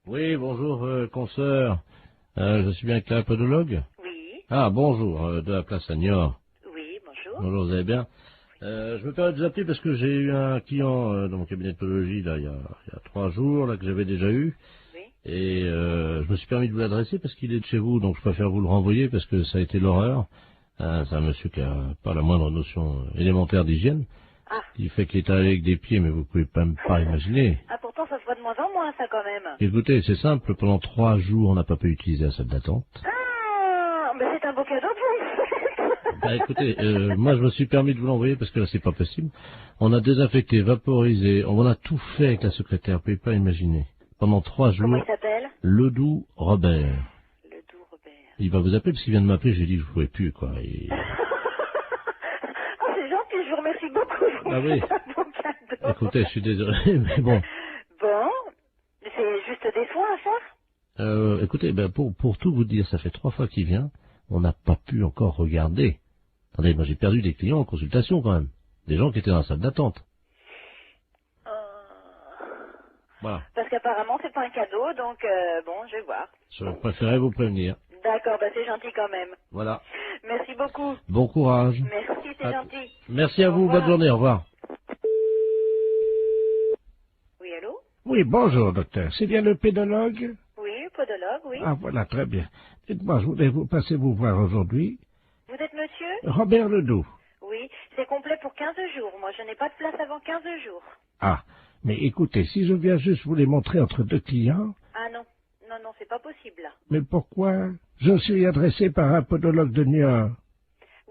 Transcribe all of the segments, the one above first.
Oui, bonjour, consoeur. Je suis bien avec la podologue. Oui, Ah, bonjour, de la place à Niort. oui, bonjour. Bonjour, vous allez bien. Je me permets de vous appeler parce que j'ai eu un client dans mon cabinet de podologie là, il y a 3 jours là, que j'avais déjà eu. Oui. Et je me suis permis de vous l'adresser parce qu'il est de chez vous, donc je préfère vous le renvoyer parce que ça a été l'horreur. C'est un monsieur qui a pas la moindre notion élémentaire d'hygiène. Ah. Il fait qu'il est allé avec des pieds, mais vous pouvez même pas imaginer. Ah, pourtant, ça se voit de moins en moins, ça, quand même. Écoutez, c'est simple, pendant 3 jours, on n'a pas pu utiliser la salle d'attente. Ah, mais c'est un beau cadeau pour vous. Bah écoutez, moi je me suis permis de vous l'envoyer parce que là c'est pas possible. On a désinfecté, vaporisé, on a tout fait avec la secrétaire, vous pouvez pas imaginer. Pendant 3 Comment jours, il s'appelle? Ledoux Robert. Le doux Robert. Il va vous appeler parce qu'il vient de m'appeler, j'ai dit que je pouvais plus quoi. Et... Oh, c'est gentil, je vous remercie beaucoup. Ah oui. C'est un beau cadeau. Écoutez, je suis désolé, mais bon. Bon, c'est juste des soins à faire? Écoutez, ben pour tout vous dire, ça fait 3 fois qu'il vient, on n'a pas pu encore regarder. Attendez, moi j'ai perdu des clients en consultation quand même. Des gens qui étaient dans la salle d'attente. Euh, Voilà. Parce qu'apparemment, c'est pas un cadeau, donc bon, je vais voir. Je préférais vous prévenir. D'accord, bah c'est gentil quand même. Voilà. Merci beaucoup. Bon courage. Merci, c'est gentil. Merci à Au vous, revoir. bonne journée, au revoir. Oui, allô? Oui, bonjour, docteur. C'est bien le pédologue? Oui, podologue, oui. Ah, voilà, très bien. Dites-moi, je voulais vous passer vous voir aujourd'hui. Vous êtes monsieur? Robert Ledoux. Oui, c'est complet pour 15 jours. Moi, je n'ai pas de place avant 15 jours. Ah, mais écoutez, si je viens juste vous les montrer entre 2 clients, Ah non, non, non, c'est pas possible là. mais pourquoi? Je suis adressé par un podologue de Niort.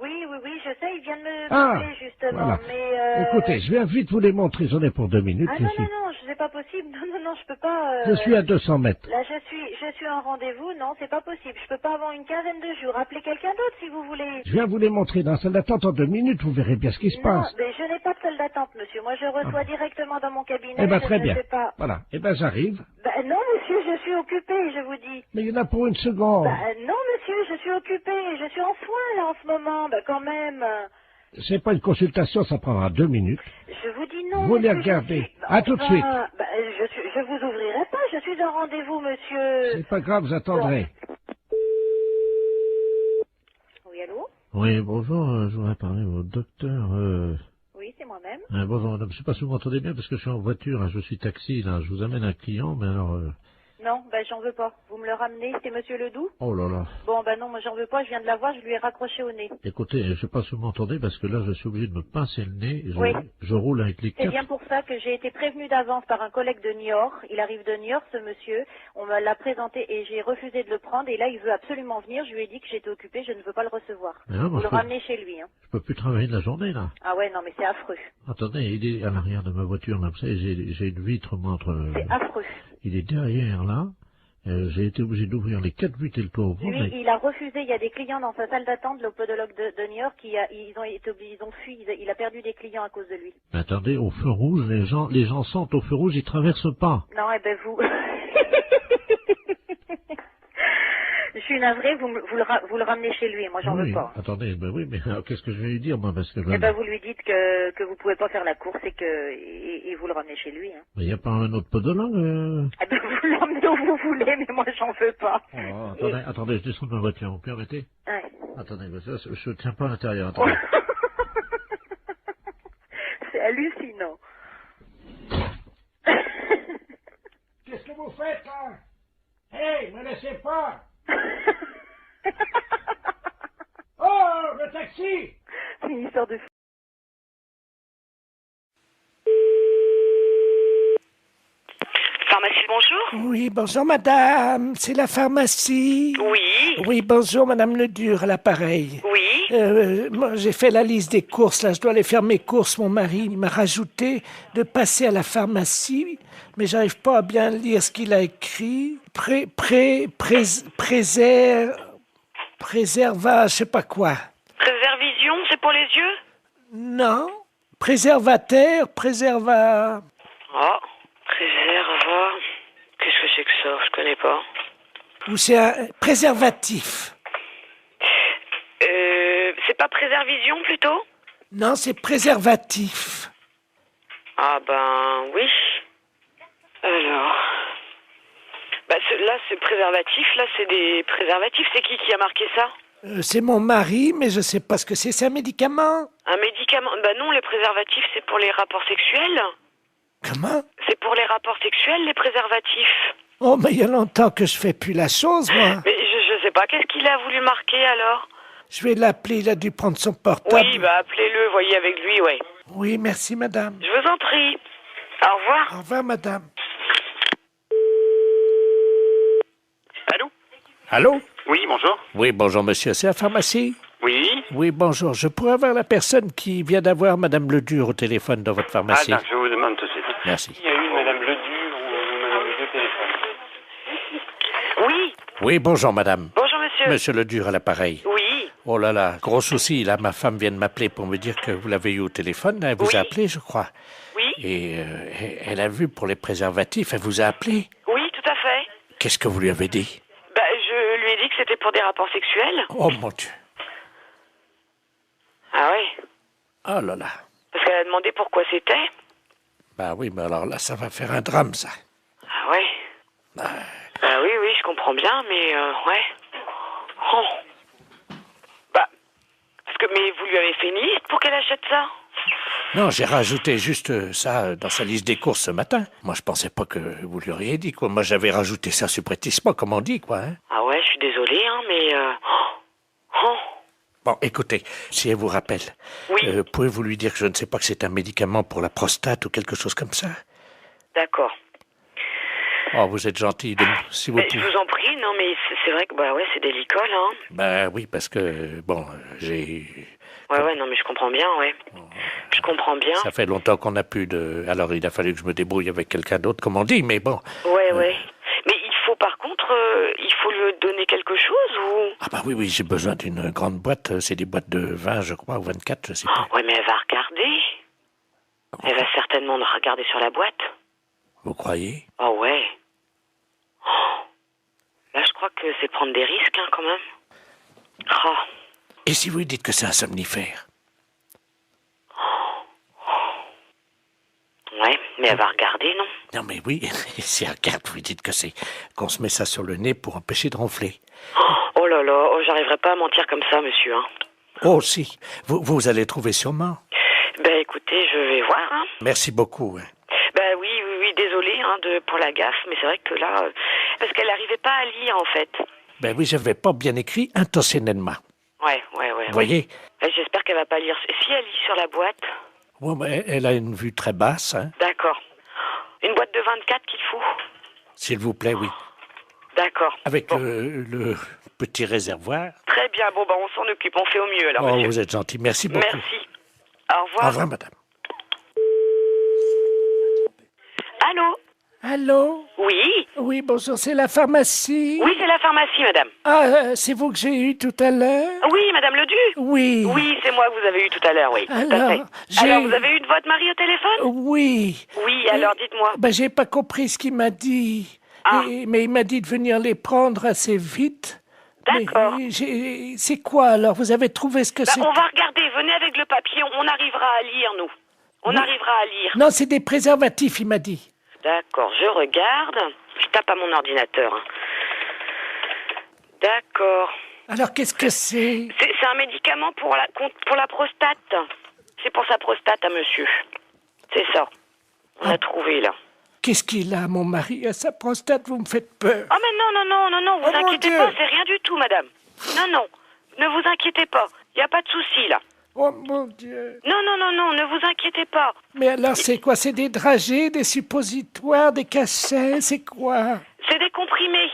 Oui, oui, oui, je sais, il vient de me Ah, rappeler justement, voilà. mais Écoutez, je viens vite vous les montrer, j'en ai pour 2 minutes. Ah non, non, non, c'est pas possible. Non, non, non, je peux pas... Je suis à 200 mètres. Là, je suis en rendez-vous. Non, c'est pas possible. Je peux pas avoir une quinzaine de jours. Appelez quelqu'un d'autre si vous voulez. Je viens vous les montrer dans la salle d'attente en 2 minutes, vous verrez bien ce qui se Non, passe. mais je n'ai pas de salle d'attente, monsieur. Moi, je reçois directement dans mon cabinet. Eh ben, je très ne bien. sais pas. Voilà. Eh ben, j'arrive. Ben non, monsieur, je suis occupée, je vous dis. Mais il y en a pour 1 seconde. Non, monsieur, je suis occupée. Je suis en soins, là, en ce moment. Ben, quand même. C'est pas une consultation, ça prendra 2 minutes. Je vous dis non, Vous les monsieur, je regardez. suis- À tout de suite. Ben, je vous ouvrirai pas. Je suis en rendez-vous, monsieur. C'est pas grave, j'attendrai. Oui, allô? Oui, bonjour, je voudrais parler au docteur. Oui, c'est moi-même. Bonjour madame, je sais pas si vous m'entendez bien parce que je suis en voiture, hein, je suis taxi, là, je vous amène un client, mais alors... Non, ben j'en veux pas. Vous me le ramenez, c'est monsieur Ledoux? Oh là là. Bon, ben non, moi j'en veux pas, je viens de la voir, je lui ai raccroché au nez. Écoutez, je sais pas si vous m'entendez parce que là, je suis obligé de me pincer le nez. Oui. Je roule avec les C'est 4... bien pour ça que j'ai été prévenue d'avance par un collègue de Niort. Il arrive de Niort, ce monsieur. On me l'a présenté et j'ai refusé de le prendre. Et là, il veut absolument venir. Je lui ai dit que j'étais occupée, je ne veux pas le recevoir. Mais non, moi, Vous le ramenez chez lui, hein. je peux plus travailler de la journée, là. Ah ouais, non, mais c'est affreux. Attendez, il est à l'arrière de ma voiture, là, vous savez, j'ai une vitre, moi, entre... C'est affreux. Il est derrière, là. J'ai été obligé d'ouvrir les 4 vitres et le toit au fond, Lui, mais... il a refusé. Il y a des clients dans sa salle d'attente, le podologue de Niort, ils ont fui. Il a perdu des clients à cause de lui. Mais attendez, au feu rouge, les gens sentent au feu rouge, ils traversent pas. Non, eh ben vous... Je suis navrée, vous le ramenez chez lui, moi j'en veux Oui, pas. attendez, ben oui, mais alors, qu'est-ce que je vais lui dire, moi, parce que... Eh ben vous lui dites que vous pouvez pas faire la course et vous le ramenez chez lui. Hein. Mais il n'y a pas un autre podologue Eh ben vous l'emmenez où vous voulez, mais moi j'en veux pas. Oh, attendez, je descends de ma voiture, vous permettez? Ouais. Attendez, mais ça, je tiens pas à l'intérieur, attendez. C'est hallucinant. Qu'est-ce que vous faites, là? Hey, me laissez pas! Oh, le taxi! C'est une histoire de fou. Pharmacie, bonjour. Oui, bonjour madame, c'est la pharmacie. Oui, Oui, bonjour madame Ledur, à l'appareil. oui. Moi, j'ai fait la liste des courses, là, je dois aller faire mes courses. Mon mari il m'a rajouté de passer à la pharmacie, mais j'arrive pas à bien lire ce qu'il a écrit. Préserva, je sais pas quoi. Préservision, c'est pour les yeux? Non, préservateur, préserva... Oh, préserva... Qu'est-ce que c'est que ça? Je connais pas. Ou c'est un préservatif. C'est pas préservision plutôt? Non, c'est préservatif. Ah ben oui. Alors... Bah c'est préservatif, là, c'est des préservatifs. C'est qui a marqué ça? C'est mon mari, mais je sais pas ce que c'est. C'est un médicament? Un médicament? Bah non, les préservatifs, c'est pour les rapports sexuels. Comment? C'est pour les rapports sexuels, les préservatifs. Oh, mais il y a longtemps que je fais plus la chose, moi. Mais je sais pas, qu'est-ce qu'il a voulu marquer, alors? Je vais l'appeler, il a dû prendre son portable. Oui, bah appelez-le, voyez avec lui, ouais. Oui, merci, madame. Je vous en prie. Au revoir. Au revoir, madame. Allô? Allô? Oui, bonjour. Oui, bonjour, monsieur. C'est la pharmacie? Oui. Oui, bonjour. Je pourrais avoir la personne qui vient d'avoir madame Ledur au téléphone dans votre Ah, pharmacie? d'accord, je vous demande tout de suite. Merci. Il y a eu madame Ledur ou madame Ledur au téléphone. Oui. Oui, bonjour, madame. Bonjour, monsieur. Monsieur Ledur à l'appareil. Oui. Oh là là, gros souci. Là, ma femme vient de m'appeler pour me dire que vous l'avez eu au téléphone. Elle vous Oui. a appelé, je crois. Oui. Et elle a vu pour les préservatifs. Elle vous a appelé. Oui, tout à fait. Qu'est-ce que vous lui avez dit? Bah, je lui ai dit que c'était pour des rapports sexuels. Oh, mon Dieu. Ah ouais. Oh là là. Parce qu'elle a demandé pourquoi c'était. Bah oui, mais alors là, ça va faire un drame, ça. Ah ouais. Bah oui, je comprends bien, mais ouais. Oh. Bah, parce que, mais vous lui avez fait une liste pour qu'elle achète ça? Non, j'ai rajouté juste ça dans sa liste des courses ce matin. Moi, je pensais pas que vous lui auriez dit, quoi. Moi, j'avais rajouté ça supplétissement, comme on dit, quoi. Hein. Ah ouais, je suis désolée, hein, mais... Oh. Bon, écoutez, si elle vous rappelle, Oui. pouvez-vous lui dire que je ne sais pas que c'est un médicament pour la prostate ou quelque chose comme ça? D'accord. Oh, vous êtes gentil, si vous Mais je pouvez. vous en prie, non, mais c'est vrai que, bah ouais, c'est délicat, hein. Ben oui, parce que, bon, j'ai... Ouais, non, mais je comprends bien, ouais. Je comprends bien. Ça fait longtemps qu'on n'a plus de... Alors, il a fallu que je me débrouille avec quelqu'un d'autre, comme on dit, mais bon. Ouais. Mais il faut, par contre, il faut lui donner quelque chose, ou... Ah bah oui, j'ai besoin d'une grande boîte. C'est des boîtes de 20, je crois, ou 24, je sais pas. Ouais, mais elle va regarder. Elle va certainement regarder sur la boîte. Vous croyez? Oh ouais. Oh. Là, je crois que c'est prendre des risques, hein, quand même. Oh. Et si vous lui dites que c'est un somnifère? Ouais, mais elle va regarder, non? Non mais oui, si elle regarde, vous lui dites que c'est qu'on se met ça sur le nez pour empêcher de ronfler. Oh là là, j'arriverai pas à mentir comme ça, monsieur, hein. Oh si, vous allez trouver sûrement. Ben écoutez, je vais voir, hein. Merci beaucoup. Hein. Ben oui, désolé, hein, pour la gaffe, mais c'est vrai que là, parce qu'elle n'arrivait pas à lire, en fait. Ben oui, j'avais pas bien écrit intentionnellement. Ouais. Vous voyez? J'espère qu'elle va pas lire. Si elle lit sur la boîte... Ouais, mais elle a une vue très basse, hein. D'accord. Une boîte de 24 qu'il faut? S'il vous plaît, oui. D'accord. Avec bon. le petit réservoir. Très bien, bon, on s'en occupe, on fait au mieux, alors, Oh, monsieur. vous êtes gentil, merci beaucoup. Merci. Au revoir. Au revoir, madame. Allô? Allô? Oui? Oui, bonjour, c'est la pharmacie. Oui, c'est la pharmacie, madame. Ah, c'est vous que j'ai eu tout à l'heure? Oui, madame Ledu? Oui. Oui, c'est moi que vous avez eu tout à l'heure, oui. Tout à Alors, fait. Alors, vous avez eu de votre mari au téléphone? Oui. Oui, alors dites-moi. Ben, j'ai pas compris ce qu'il m'a dit. Ah. Mais il m'a dit de venir les prendre assez vite. D'accord. Mais c'est quoi alors? Vous avez trouvé ce que c'est? On va regarder, venez avec le papier, on arrivera à lire, nous. On arrivera à lire. Non, c'est des préservatifs, il m'a dit. D'accord, je regarde. Je tape à mon ordinateur. Hein. D'accord. Alors, qu'est-ce que c'est? C'est un médicament pour la prostate. C'est pour sa prostate à monsieur. C'est ça. On a trouvé, là. Qu'est-ce qu'il a, mon mari, à sa prostate? Vous me faites peur. Ah, mais non, vous Oh, mon inquiétez Dieu. pas, c'est rien du tout, madame. Non, ne vous inquiétez pas. Il n'y a pas de souci, là. Oh, mon Dieu. Non, ne vous inquiétez pas. Mais alors, c'est quoi? C'est des dragées, des suppositoires, des cachets? C'est quoi? C'est des comprimés.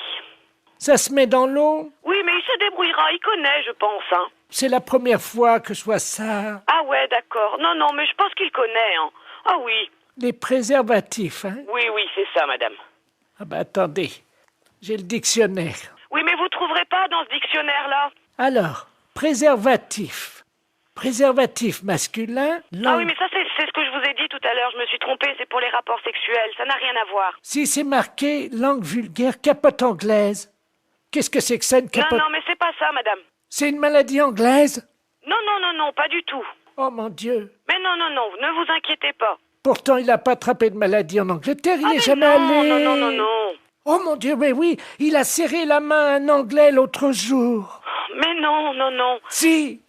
Ça se met dans l'eau? Oui, mais il se débrouillera, il connaît, je pense, hein. C'est la première fois que je vois ça. Ah ouais, d'accord. Non, mais je pense qu'il connaît, hein. Ah oui. Les préservatifs, hein? Oui, c'est ça, madame. Ah ben, attendez. J'ai le dictionnaire. Oui, mais vous trouverez pas dans ce dictionnaire-là. Alors, préservatif. Préservatif masculin, Ah langue... oui, mais ça, c'est ce que je vous ai dit tout à l'heure. Je me suis trompée, c'est pour les rapports sexuels. Ça n'a rien à voir. Si c'est marqué langue vulgaire, capote anglaise. Qu'est-ce que c'est que ça, une capote? Non, mais c'est pas ça, madame. C'est une maladie anglaise? Non, pas du tout. Oh mon Dieu. Mais non, ne vous inquiétez pas. Pourtant, il n'a pas attrapé de maladie en Angleterre, il Ah, n'est mais jamais non, allé. non. Oh mon Dieu, mais oui, il a serré la main à un Anglais l'autre jour. Mais non, non, non. Si.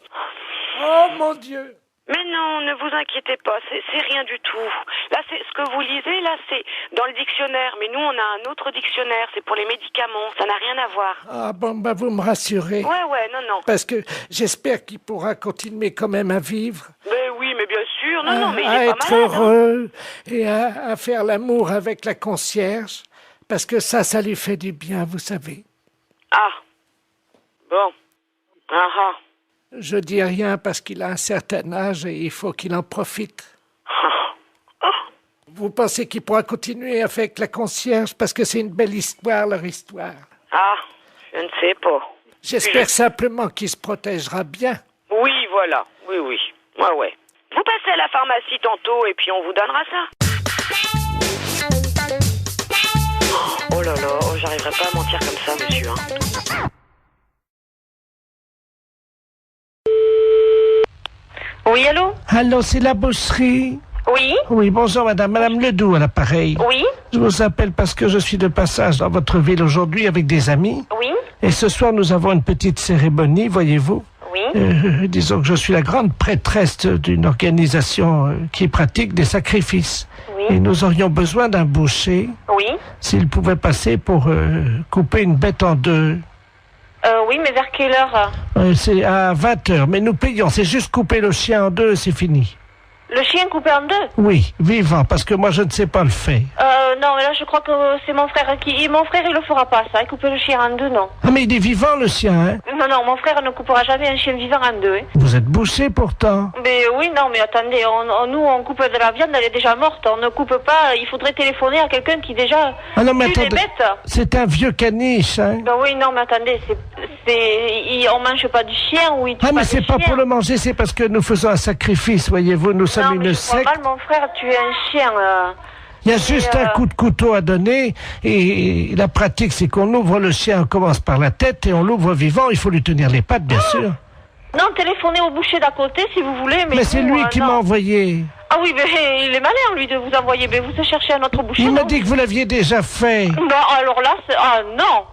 Oh mon Dieu. Mais non, ne vous inquiétez pas, c'est rien du tout. Là, c'est ce que vous lisez, là, c'est dans le dictionnaire. Mais nous, on a un autre dictionnaire, c'est pour les médicaments. Ça n'a rien à voir. Ah bon, bah vous me rassurez. Ouais, non, non. Parce que j'espère qu'il pourra continuer quand même à vivre. Mais oui, mais bien sûr. Non, mais il à est être pas malade. Hein. heureux et à faire l'amour avec la concierge. Parce que ça lui fait du bien, vous savez. Ah. Bon. Ah. Je dis rien parce qu'il a un certain âge et il faut qu'il en profite. Vous pensez qu'il pourra continuer avec la concierge parce que c'est une belle histoire, leur histoire. Ah, je ne sais pas. J'espère simplement qu'il se protégera bien. Oui, voilà. Oui. Ouais. Vous passez à la pharmacie tantôt et puis on vous donnera ça. Oh là là, j'arriverai pas à mentir comme ça, monsieur. Hein. Oui, allô? Allô, c'est la boucherie? Oui? Oui, bonjour madame. Madame Ledoux à l'appareil. Oui? Je vous appelle parce que je suis de passage dans votre ville aujourd'hui avec des amis. Oui? Et ce soir, nous avons une petite cérémonie, voyez-vous. Oui? Disons que je suis la grande prêtresse d'une organisation qui pratique des sacrifices. Oui? Et nous aurions besoin d'un boucher, Oui? s'il pouvait passer pour couper une bête en deux. Oui, mais vers quelle heure? C'est à 20h, mais nous payons. C'est juste couper le chien en deux, c'est fini. Le chien coupé en deux? Oui, vivant, parce que moi je ne sais pas le faire. Non, mais là je crois que c'est mon frère qui... Mon frère il le fera pas ça, couper le chien en deux, non. Ah mais il est vivant le chien, hein? Non, mon frère ne coupera jamais un chien vivant en deux. Hein. Vous êtes bouché pourtant. Mais oui, non, mais attendez, nous on coupe de la viande, elle est déjà morte, on ne coupe pas, il faudrait téléphoner à quelqu'un qui déjà Ah non mais tue les attendez, bêtes. c'est un vieux caniche, hein? Ben oui, non, mais attendez, on mange pas du chien ou il tue Ah mais pas c'est du pas chien. pour le manger, c'est parce que nous faisons un sacrifice, voyez-vous, nous sommes Non, mais une je crois secte. mal, mon frère tuer un chien. Il y a juste un coup de couteau à donner et la pratique c'est qu'on ouvre le chien, on commence par la tête et on l'ouvre vivant, il faut lui tenir les pattes bien sûr. Non, téléphonez au boucher d'à côté si vous voulez, mais... Mais c'est lui qui non. m'a envoyé. Ah oui, mais il est malin lui de vous envoyer, mais vous cherchez un autre boucher. Il m'a non dit que vous l'aviez déjà fait. Non, alors là, ah non.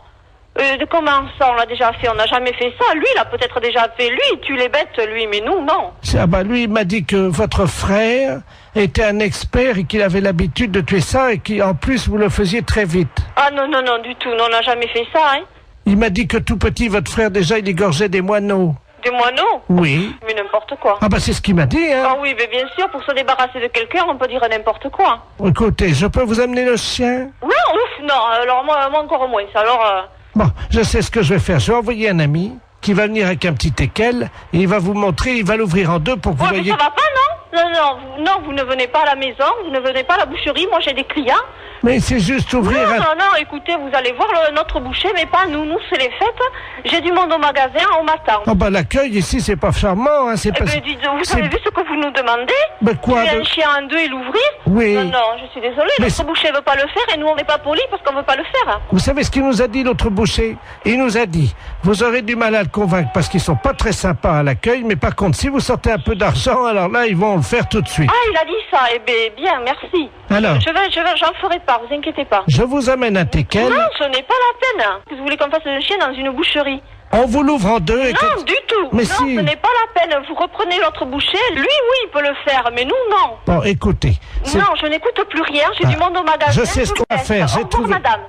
De comment ça, on l'a déjà fait? On n'a jamais fait ça. Lui, il a peut-être déjà fait. Lui, il tue les bêtes, lui, mais nous, non. Ah bah lui, il m'a dit que votre frère était un expert et qu'il avait l'habitude de tuer ça et qu'en plus vous le faisiez très vite. Ah non, du tout. Non, on n'a jamais fait ça, hein. Il m'a dit que tout petit, votre frère déjà, il égorgeait des moineaux. Des moineaux? Oui. Mais n'importe quoi. Ah bah c'est ce qu'il m'a dit, hein. Ah oui, mais bien sûr, pour se débarrasser de quelqu'un, on peut dire n'importe quoi. Écoutez, je peux vous amener le chien? Non, ouf, non, alors moi encore moins. Alors... Bon, je sais ce que je vais faire. Je vais envoyer un ami qui va venir avec un petit équel et il va vous montrer, il va l'ouvrir en deux pour que vous Ouais, mais voyez... ça va pas, non? Non, vous ne venez pas à la maison, vous ne venez pas à la boucherie, moi j'ai des clients. Mais c'est juste ouvrir un... Non, écoutez, vous allez voir notre boucher, mais pas nous. Nous, c'est les fêtes. J'ai du monde au magasin, on m'attend. Oh bah l'accueil ici, c'est pas charmant, hein, c'est Eh pas... ben, dites, vous avez vu ce que vous nous demandez? Ben quoi Tuer de- un chien en deux et l'ouvrir? Oui. Non, je suis désolée, Mais notre c'est- boucher veut pas le faire et nous, on n'est pas polis parce qu'on veut pas le faire. Vous savez ce qu'il nous a dit, l'autre boucher? Il nous a dit, vous aurez du mal à le convaincre parce qu'ils sont pas très sympas à l'accueil, mais par contre, si vous sortez un peu d'argent, alors là, ils vont le faire tout de suite. Ah, il a dit ça. Eh ben, bien, merci. Alors, J'en ferai pas, vous inquiétez pas. je vous amène un teckel, Non, ce n'est pas la peine. Vous voulez qu'on fasse un chien dans une boucherie? on vous l'ouvre en deux et... Non, du tout. Mais non, si. ce n'est pas la peine. Vous reprenez l'autre boucher. Lui, oui, il peut le faire, mais nous, non. Bon, écoutez, c'est- Non, je n'écoute plus rien. J'ai du monde au magasin. je sais ce qu'on va laisse. faire, j'ai Au revoir, trouvé. madame.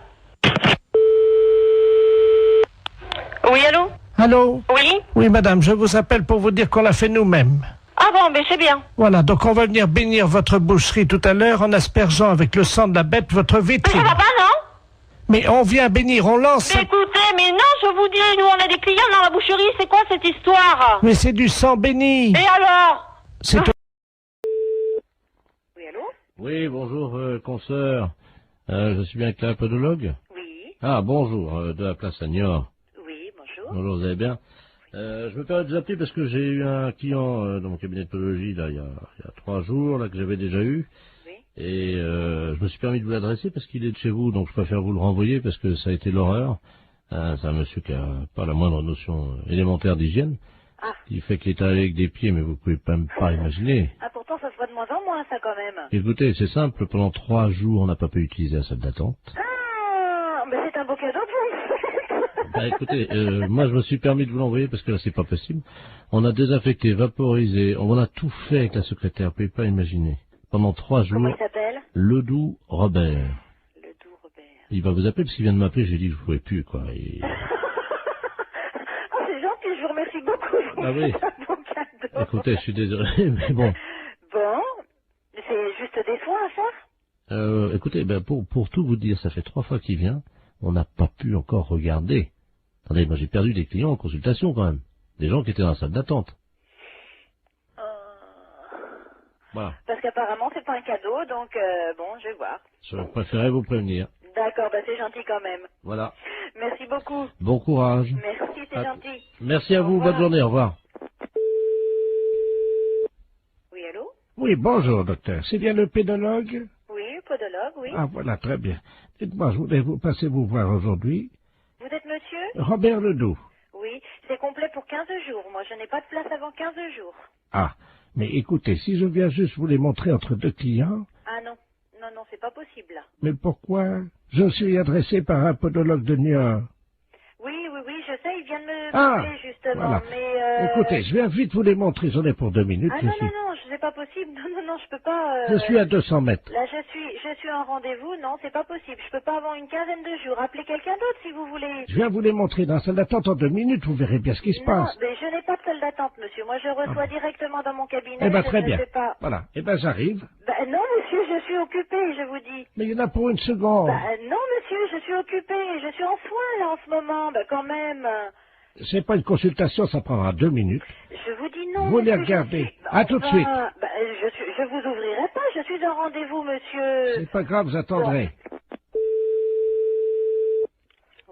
Oui, allô? Allô? Oui? Oui, madame, je vous appelle pour vous dire qu'on l'a fait nous-mêmes. Ah bon, ben c'est bien. Voilà, donc on va venir bénir votre boucherie tout à l'heure en aspergeant avec le sang de la bête votre Mais ça vitrine. va pas, non? Mais on vient bénir, on lance... Mais écoutez, mais non, je vous dis, nous on a des clients dans la boucherie. C'est quoi cette histoire? Mais c'est du sang béni. Et alors? C'est... Oui, allô? Oui, bonjour, consoeur. Je suis bien avec la podologue? Oui, Ah, bonjour, de la place à Niort. oui, bonjour. Bonjour, vous allez bien? Je me permets de vous appeler parce que j'ai eu un client dans mon cabinet de podologie là, il y a 3 jours là, que j'avais déjà eu. Oui. Et je me suis permis de vous l'adresser parce qu'il est de chez vous, donc je préfère vous le renvoyer parce que ça a été l'horreur. C'est un monsieur qui a pas la moindre notion élémentaire d'hygiène. Ah. Il fait qu'il est allé avec des pieds, mais vous pouvez même pas imaginer. Ah, pourtant, ça se voit de moins en moins, ça, quand même. Écoutez, c'est simple, pendant 3 jours, on n'a pas pu utiliser la salle d'attente. Ah, un beau cadeau pour vous. Bah écoutez, moi je me suis permis de vous l'envoyer parce que là c'est pas possible. On a désinfecté, vaporisé, on a tout fait avec la secrétaire, vous pouvez pas imaginer. Pendant 3 jours. Comment il s'appelle? Ledoux Robert. Ledoux Robert. Il va vous appeler parce qu'il vient de m'appeler, j'ai dit que je pouvais plus, quoi. Et... Oh, c'est gentil, je vous remercie beaucoup. Ah oui. Bon cadeau. Écoutez, je suis désolé, mais bon. Bon, c'est juste des soins à faire? Écoutez, ben pour tout vous dire, ça fait 3 fois qu'il vient, on n'a pas pu encore regarder. Attendez, moi j'ai perdu des clients en consultation quand même. Des gens qui étaient dans la salle d'attente. Voilà. Parce qu'apparemment c'est pas un cadeau, donc bon, je vais voir. Je préférais vous prévenir. D'accord, bah c'est gentil quand même. Voilà. Merci beaucoup. Bon courage. Merci, c'est gentil. Merci à Au vous, revoir. bonne journée, au revoir. Oui, allô? Oui, bonjour, docteur. C'est bien le pédologue? Oui, podologue, oui. Ah, voilà, très bien. Dites-moi, je voulais vous passer vous voir aujourd'hui. Vous êtes monsieur? Robert Ledoux. Oui, c'est complet pour 15 jours. Moi, je n'ai pas de place avant 15 jours. Ah, mais écoutez, si je viens juste vous les montrer entre 2 clients, Ah non, non, non, c'est pas possible là. mais pourquoi? Je suis adressé par un podologue de Niort. Oui, oui, oui, je sais, il vient de me Ah, parler justement, voilà. mais Écoutez, je viens vite vous les montrer, j'en ai pour 2 minutes. Ah je non, suis... non, non, c'est pas possible. Non, non, non, je peux pas... Je suis à 200 mètres. Là, je suis en rendez-vous. Non, c'est pas possible. Je peux pas avoir une quinzaine de jours. Appelez quelqu'un d'autre si vous voulez. Je viens vous les montrer dans la salle d'attente en 2 minutes, vous verrez bien ce qui se Non, passe. mais je n'ai pas de salle d'attente, monsieur. Moi, je reçois directement dans mon cabinet. Eh ben, je très ne bien. sais pas. Voilà. Eh ben, j'arrive. Ben, non, monsieur, je suis occupée, je vous dis. Mais il y en a pour 1 seconde. Ben, non, monsieur, je suis occupée. Je suis en soins, là, en ce moment. Ben, quand même. C'est pas une consultation, ça prendra 2 minutes. Je vous dis non, Vous les monsieur, je regardez. suis- À tout de suite. Ben, je vous ouvrirai pas. Je suis en rendez-vous, monsieur. C'est pas grave, vous attendrez.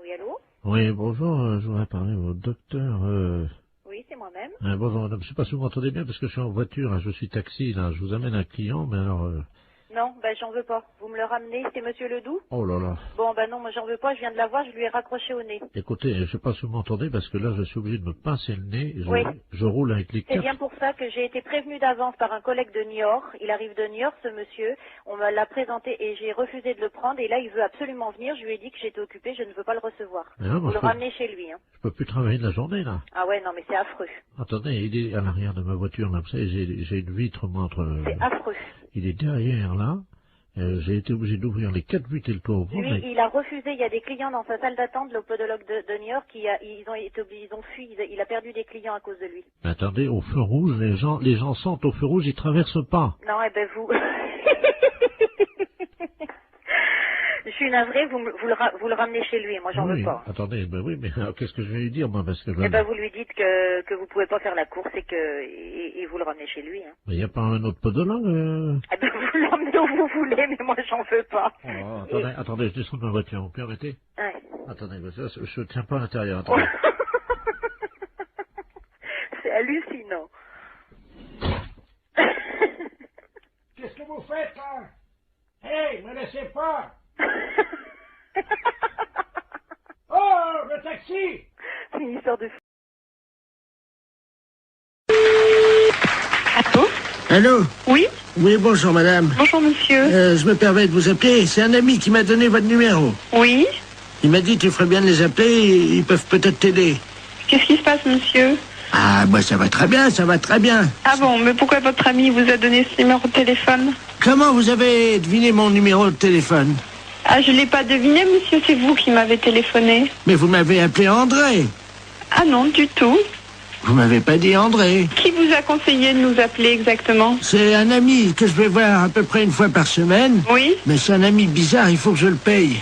Oui, allô? Oui, bonjour, je voudrais parler au docteur... Oui, c'est moi-même. bonjour madame, je sais pas si vous m'entendez bien parce que je suis en voiture, hein, je suis taxi, là, je vous amène un client, mais alors... Non, ben j'en veux pas. Vous me le ramenez, c'est monsieur Ledoux? Oh là là. Bon, ben non, moi j'en veux pas, je viens de la voir, je lui ai raccroché au nez. Écoutez, je sais pas si vous m'entendez parce que là, je suis obligé de me pincer le nez. Oui. Je roule avec les C'est 4... bien pour ça que j'ai été prévenue d'avance par un collègue de Niort. Il arrive de Niort, ce monsieur. On me l'a présenté et j'ai refusé de le prendre. Et là, il veut absolument venir. Je lui ai dit que j'étais occupée, je ne veux pas le recevoir. Mais non, moi, Vous je le peux- ramenez chez lui, hein. Je peux plus travailler de la journée, là. Ah ouais, non, mais c'est affreux. Attendez, il est à l'arrière de ma voiture, là, vous savez, j'ai une vitre, moi, entre... C'est affreux. Il est derrière, là. J'ai été obligé d'ouvrir les 4 vitres et le toit ouvert. Lui, il a refusé. Il y a des clients dans sa salle d'attente, le podologue de Niort, ils ont fui. Il a perdu des clients à cause de lui. Mais attendez, au feu rouge, les gens sentent au feu rouge, ils traversent pas. Non, eh ben vous... Je suis navrée, vous le ramenez chez lui, moi j'en Oui, veux pas. Attendez, ben oui, mais alors, qu'est-ce que je vais lui dire, moi, parce que... Eh ben vous lui dites que vous pouvez pas faire la course et vous le ramenez chez lui. Hein. Il n'y a pas un autre podologue Eh ben vous l'emmenez où vous voulez, mais moi j'en veux pas. Oh, attendez, je descends de ma voiture, vous permettez? Ouais. Attendez, parce que là, je tiens pas à l'intérieur, attendez. C'est hallucinant. Qu'est-ce que vous faites, là? Hey, me laissez pas! Oh, le taxi! C'est une histoire de fou. Allô? Allô? Oui? Oui, bonjour, madame. Bonjour, monsieur. Je me permets de vous appeler. C'est un ami qui m'a donné votre numéro. Oui? Il m'a dit tu ferais bien de les appeler, ils peuvent peut-être t'aider. Qu'est-ce qui se passe, monsieur? Ah, moi, ça va très bien, ça va très bien. Ah bon, mais pourquoi votre ami vous a donné ce numéro de téléphone? Comment vous avez deviné mon numéro de téléphone? Ah, je l'ai pas deviné, monsieur, c'est vous qui m'avez téléphoné. Mais vous m'avez appelé André. Ah non, du tout. Vous m'avez pas dit André. Qui vous a conseillé de nous appeler exactement? C'est un ami que je vais voir à peu près 1 fois par semaine. Oui? Mais c'est un ami bizarre, il faut que je le paye.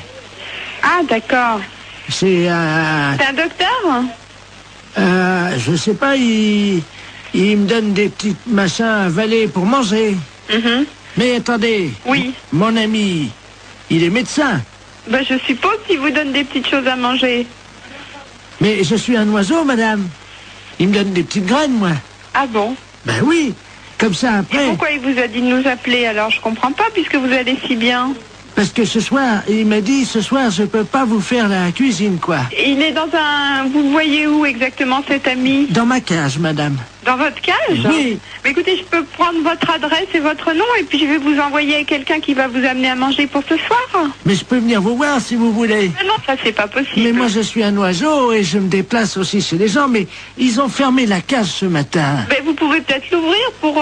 Ah, d'accord. C'est un... C'est un docteur? je sais pas, il me donne des petits machins à avaler pour manger. Mhm. Mais attendez. Oui. Mon ami, il est médecin. Ben, je suppose qu'il vous donne des petites choses à manger. Mais je suis un oiseau, madame. Il me donne des petites graines, moi. Ah bon? Ben oui. Comme ça, Et après... pourquoi il vous a dit de nous appeler alors? Je comprends pas, puisque vous allez si bien. Parce que ce soir, il m'a dit, ce soir, je peux pas vous faire la cuisine, quoi. Il est dans un... Vous le voyez où exactement, cet ami? Dans ma cage, madame. Dans votre cage? Oui. Mais écoutez, je peux prendre votre adresse et votre nom et puis je vais vous envoyer quelqu'un qui va vous amener à manger pour ce soir. Mais je peux venir vous voir si vous voulez. Non, ça c'est pas possible. Mais moi je suis un oiseau et je me déplace aussi chez les gens, mais ils ont fermé la cage ce matin. Mais vous pouvez peut-être l'ouvrir pour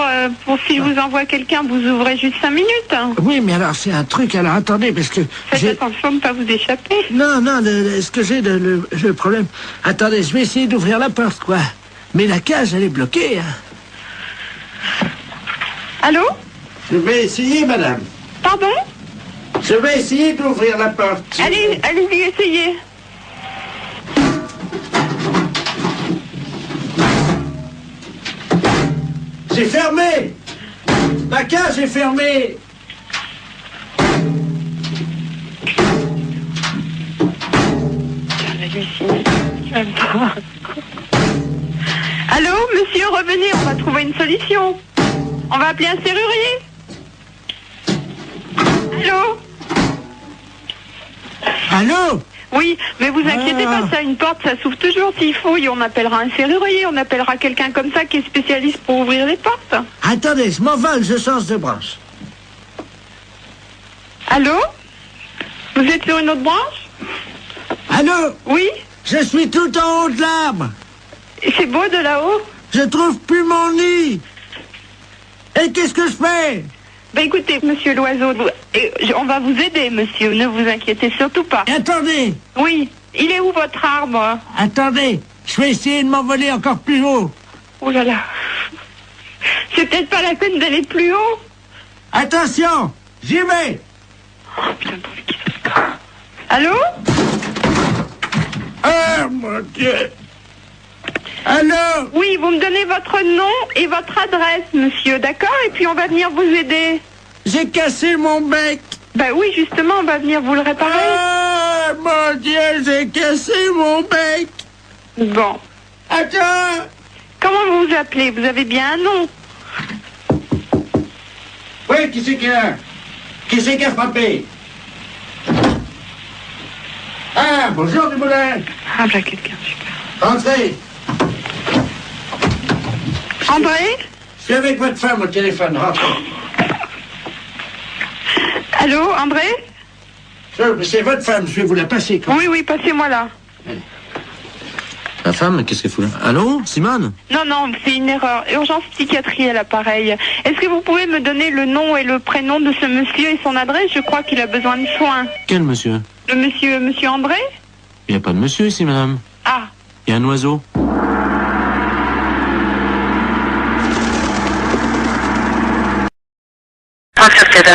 si je vous envoie quelqu'un, vous ouvrez juste 5 minutes. Oui, mais alors c'est un truc, alors attendez, parce que... Faites attention de ne pas vous échapper. Non, ce que j'ai, le problème... Attendez, je vais essayer d'ouvrir la porte, quoi. Mais la cage, elle est bloquée, hein. Allô? Je vais essayer, madame. Pardon? Je vais essayer d'ouvrir la porte. Allez-y, essayez. C'est fermé. La cage est fermée. Allô, monsieur, revenez, on va trouver une solution. On va appeler un serrurier. Allô? Allô? Oui, mais vous inquiétez pas, ça, une porte, ça s'ouvre toujours s'il faut. Et on appellera un serrurier, on appellera quelqu'un comme ça qui est spécialiste pour ouvrir les portes. Attendez, je m'envole, je change de branche. Allô? Vous êtes sur une autre branche? Allô? Oui? Je suis tout en haut de l'arbre. Et c'est beau de là-haut? Je trouve plus mon nid. Et qu'est-ce que je fais? Ben écoutez, monsieur l'oiseau, on va vous aider, monsieur, ne vous inquiétez surtout pas. Attendez. Oui, il est où votre arbre? Attendez, je vais essayer de m'envoler encore plus haut. Oh là là. C'est peut-être pas la peine d'aller plus haut. Attention, j'y vais. Oh putain, pourvu qu'il fasse pas. Allô? Oh mon Dieu. Allô? Oui, vous me donnez votre nom et votre adresse, monsieur, d'accord? Et puis on va venir vous aider. J'ai cassé mon bec. Ben oui, justement, on va venir vous le réparer. Oh mon Dieu, j'ai cassé mon bec. Bon. Attends. Comment vous vous appelez? Vous avez bien un nom? Oui, qui c'est qui a frappé? Ah, bonjour, Dumoulin. Ah, ben quelqu'un, super. Entrez. André? Je suis avec votre femme au téléphone, rentrez. Allô, André? C'est votre femme, je vais vous la passer. Quand... Oui, passez-moi là. Ma femme, qu'est-ce qu'elle fout là? Allô, Simone? Non, c'est une erreur. Urgence psychiatrie à l'appareil. Est-ce que vous pouvez me donner le nom et le prénom de ce monsieur et son adresse? Je crois qu'il a besoin de soins. Quel monsieur? Le monsieur André? Il n'y a pas de monsieur ici, madame. Ah. Il y a un oiseau.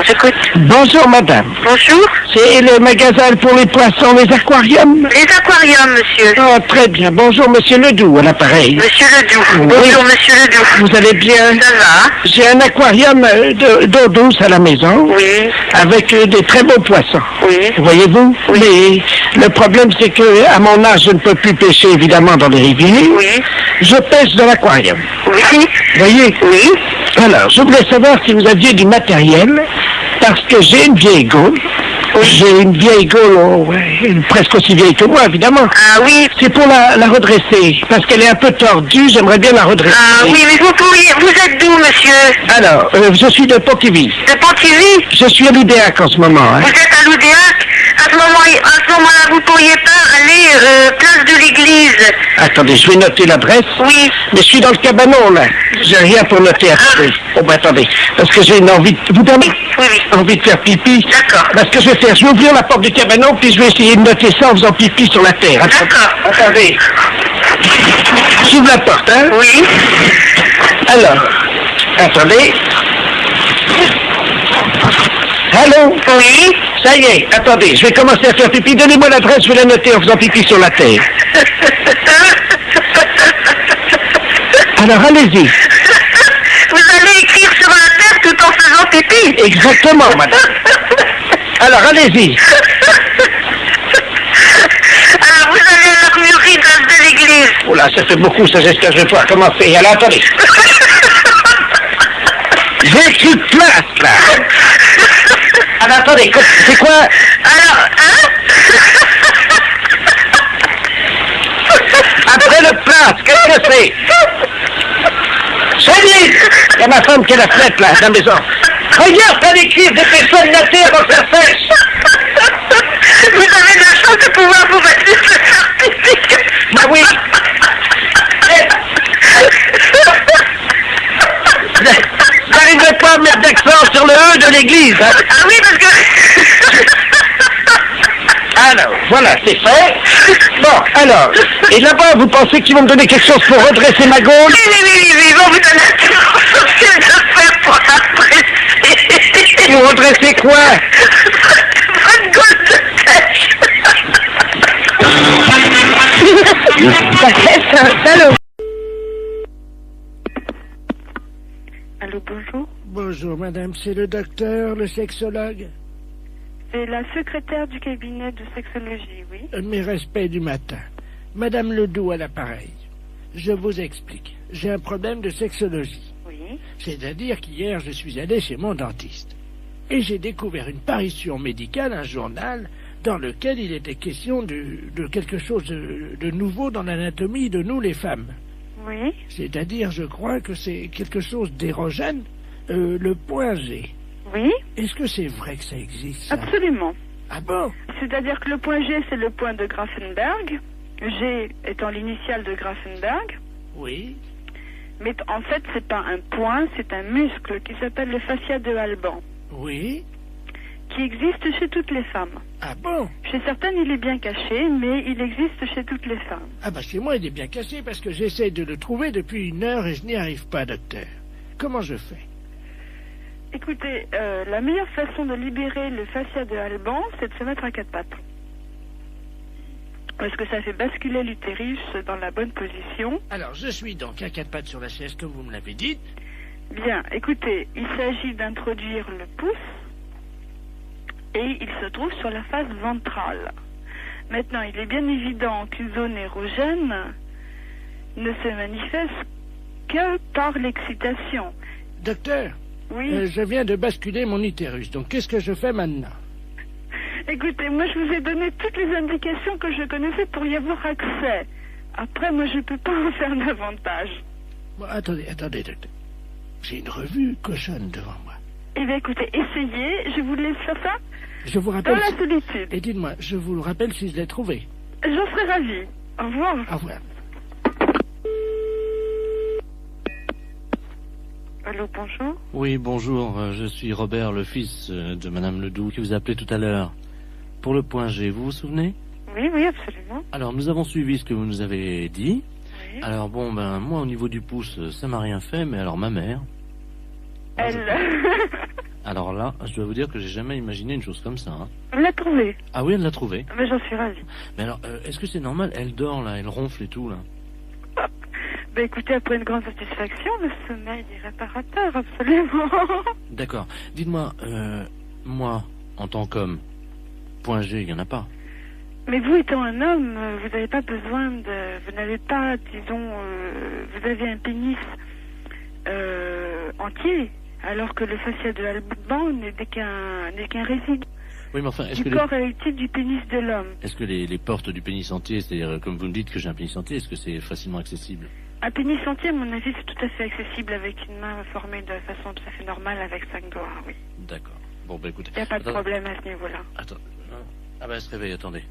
J'écoute. Bonjour, madame. Bonjour. C'est le magasin pour les poissons, les aquariums? Les aquariums, monsieur. Oh, très bien. Bonjour, monsieur Ledoux, à l'appareil. Monsieur Ledoux. Oui. Bonjour, monsieur Ledoux. Vous allez bien? Ça va? J'ai un aquarium d'eau douce à la maison. Oui. Avec des très beaux poissons. Oui. Voyez-vous? Oui. Mais le problème, c'est que à mon âge, je ne peux plus pêcher, évidemment, dans les rivières. Oui. Je pêche dans l'aquarium. Oui. Voyez? Oui. Alors, je voulais savoir si vous aviez du matériel, parce que j'ai une vieille gaule. J'ai une vieille gaule, presque aussi vieille que moi, évidemment. Ah oui. C'est pour la redresser, parce qu'elle est un peu tordue, j'aimerais bien la redresser. Ah oui, mais vous êtes d'où, monsieur? Alors, je suis de Pontivy. De Pontivy? Je suis à l'Oudéac en ce moment. Hein. Vous êtes à l'Oudéac? À ce moment-là, vous pourriez pas aller place de l'église. Attendez, je vais noter l'adresse. Oui. Mais je suis dans le cabanon, là. J'ai rien pour noter. Attendez. Oh, ben attendez. Parce que j'ai une envie... Vous avez envie de faire pipi? D'accord. Parce que je vais faire... Je vais ouvrir la porte du cabanon, puis je vais essayer de noter ça en faisant pipi sur la terre. D'accord. Attendez. J'ouvre la porte, hein? Oui. Alors. Attendez. Allô? Oui. Ça y est, attendez, je vais commencer à faire pipi. Donnez-moi l'adresse, je vais la noter en faisant pipi sur la terre. Alors, allez-y. Vous allez écrire sur la terre tout en faisant pipi? Exactement, madame. Alors, allez-y. Alors, vous allez à l'armurerie de l'église. Oh là, ça fait beaucoup, ça, j'espère que je vais pouvoir commencer. Alors, attendez. J'ai écrit place, là. Alors, attendez, c'est quoi? Alors, hein? Après le place, qu'est-ce que c'est? Allez, il y a ma femme qui est la fenêtre, là, dans la maison. Regarde, t'as des cuivres, des personnes de la terre dans sa sèche. Vous avez la chance de pouvoir vous mettre ce certificat. Bah oui. J'arriverai pas à mettre d'accent sur le E de l'église, hein. Ah oui, parce que... Alors, voilà, c'est fait. Bon, alors, et là-bas, vous pensez qu'ils vont me donner quelque chose pour redresser ma gaule? Oui, ils vont vous donner un social de faire pour apprécier. Pour redresser quoi? Votre gaule de tête. Allô. Allô, bonjour. Bonjour, madame, c'est le docteur, le sexologue. C'est la secrétaire du cabinet de sexologie, oui. Mes respects du matin. Madame Ledoux à l'appareil. Je vous explique. J'ai un problème de sexologie. Oui. C'est-à-dire qu'hier, je suis allé chez mon dentiste. Et j'ai découvert une parution médicale, un journal, dans lequel il était question de quelque chose de nouveau dans l'anatomie de nous, les femmes. Oui. C'est-à-dire, je crois que c'est quelque chose d'érogène, le point G. Oui. Est-ce que c'est vrai que ça existe, ça? Absolument. Ah bon? C'est-à-dire que le point G, c'est le point de Grafenberg. G étant l'initiale de Grafenberg. Oui. Mais en fait, c'est pas un point, c'est un muscle qui s'appelle le fascia de Alban. Oui. Qui existe chez toutes les femmes. Ah bon? Chez certaines, il est bien caché, mais il existe chez toutes les femmes. Ah bah chez moi, il est bien caché parce que j'essaie de le trouver depuis 1 heure et je n'y arrive pas, docteur. Comment je fais? Écoutez, la meilleure façon de libérer le fascia de Alban, c'est de se mettre à 4 pattes. Parce que ça fait basculer l'utérus dans la bonne position. Alors, je suis donc à 4 pattes sur la chaise, comme vous me l'avez dit. Bien, écoutez, il s'agit d'introduire le pouce et il se trouve sur la face ventrale. Maintenant, il est bien évident qu'une zone érogène ne se manifeste que par l'excitation. Docteur? Oui. Je viens de basculer mon utérus, donc qu'est-ce que je fais maintenant? Écoutez, moi je vous ai donné toutes les indications que je connaissais pour y avoir accès. Après, moi je peux pas en faire davantage. Bon, attendez, docteur. J'ai une revue cochonne devant moi. Eh bien écoutez, essayez, je vous laisse faire ça Je vous rappelle... dans la solitude. Et dites-moi, je vous le rappelle si je l'ai trouvé. J'en serais ravie. Au revoir. Au revoir. Allô, bonjour. Oui, bonjour, je suis Robert, le fils de Madame Ledoux, qui vous a appelé tout à l'heure. Pour le point G, vous vous souvenez? Oui, absolument. Alors, nous avons suivi ce que vous nous avez dit. Oui. Alors, bon, ben, moi, au niveau du pouce, ça m'a rien fait, mais alors, ma mère... Elle... Alors là, je dois vous dire que j'ai jamais imaginé une chose comme ça. Hein. Elle l'a trouvé. Ah oui, elle l'a trouvé. Mais j'en suis ravie. Mais alors, est-ce que c'est normal? Elle dort, là, elle ronfle et tout, là. Ben écoutez, après une grande satisfaction, le sommeil est réparateur, absolument. D'accord. Dites-moi, moi, en tant qu'homme, point G, il n'y en a pas. Mais vous étant un homme, vous n'avez pas besoin de... Vous n'avez pas, disons... vous avez un pénis entier, alors que le fascia de Alban n'est qu'un résidu. Oui, mais enfin, est-ce du que corps érectile du pénis de l'homme. Est-ce que les portes du pénis entier, c'est-à-dire, comme vous me dites que j'ai un pénis entier, est-ce que c'est facilement accessible? Un pénis entier, à mon avis, c'est tout à fait accessible avec une main formée de façon tout à fait normale avec 5 doigts, oui. D'accord. Bon, bah écoutez... Il n'y a pas de problème à ce niveau-là. Attends. Ah bah elle se réveille, attendez.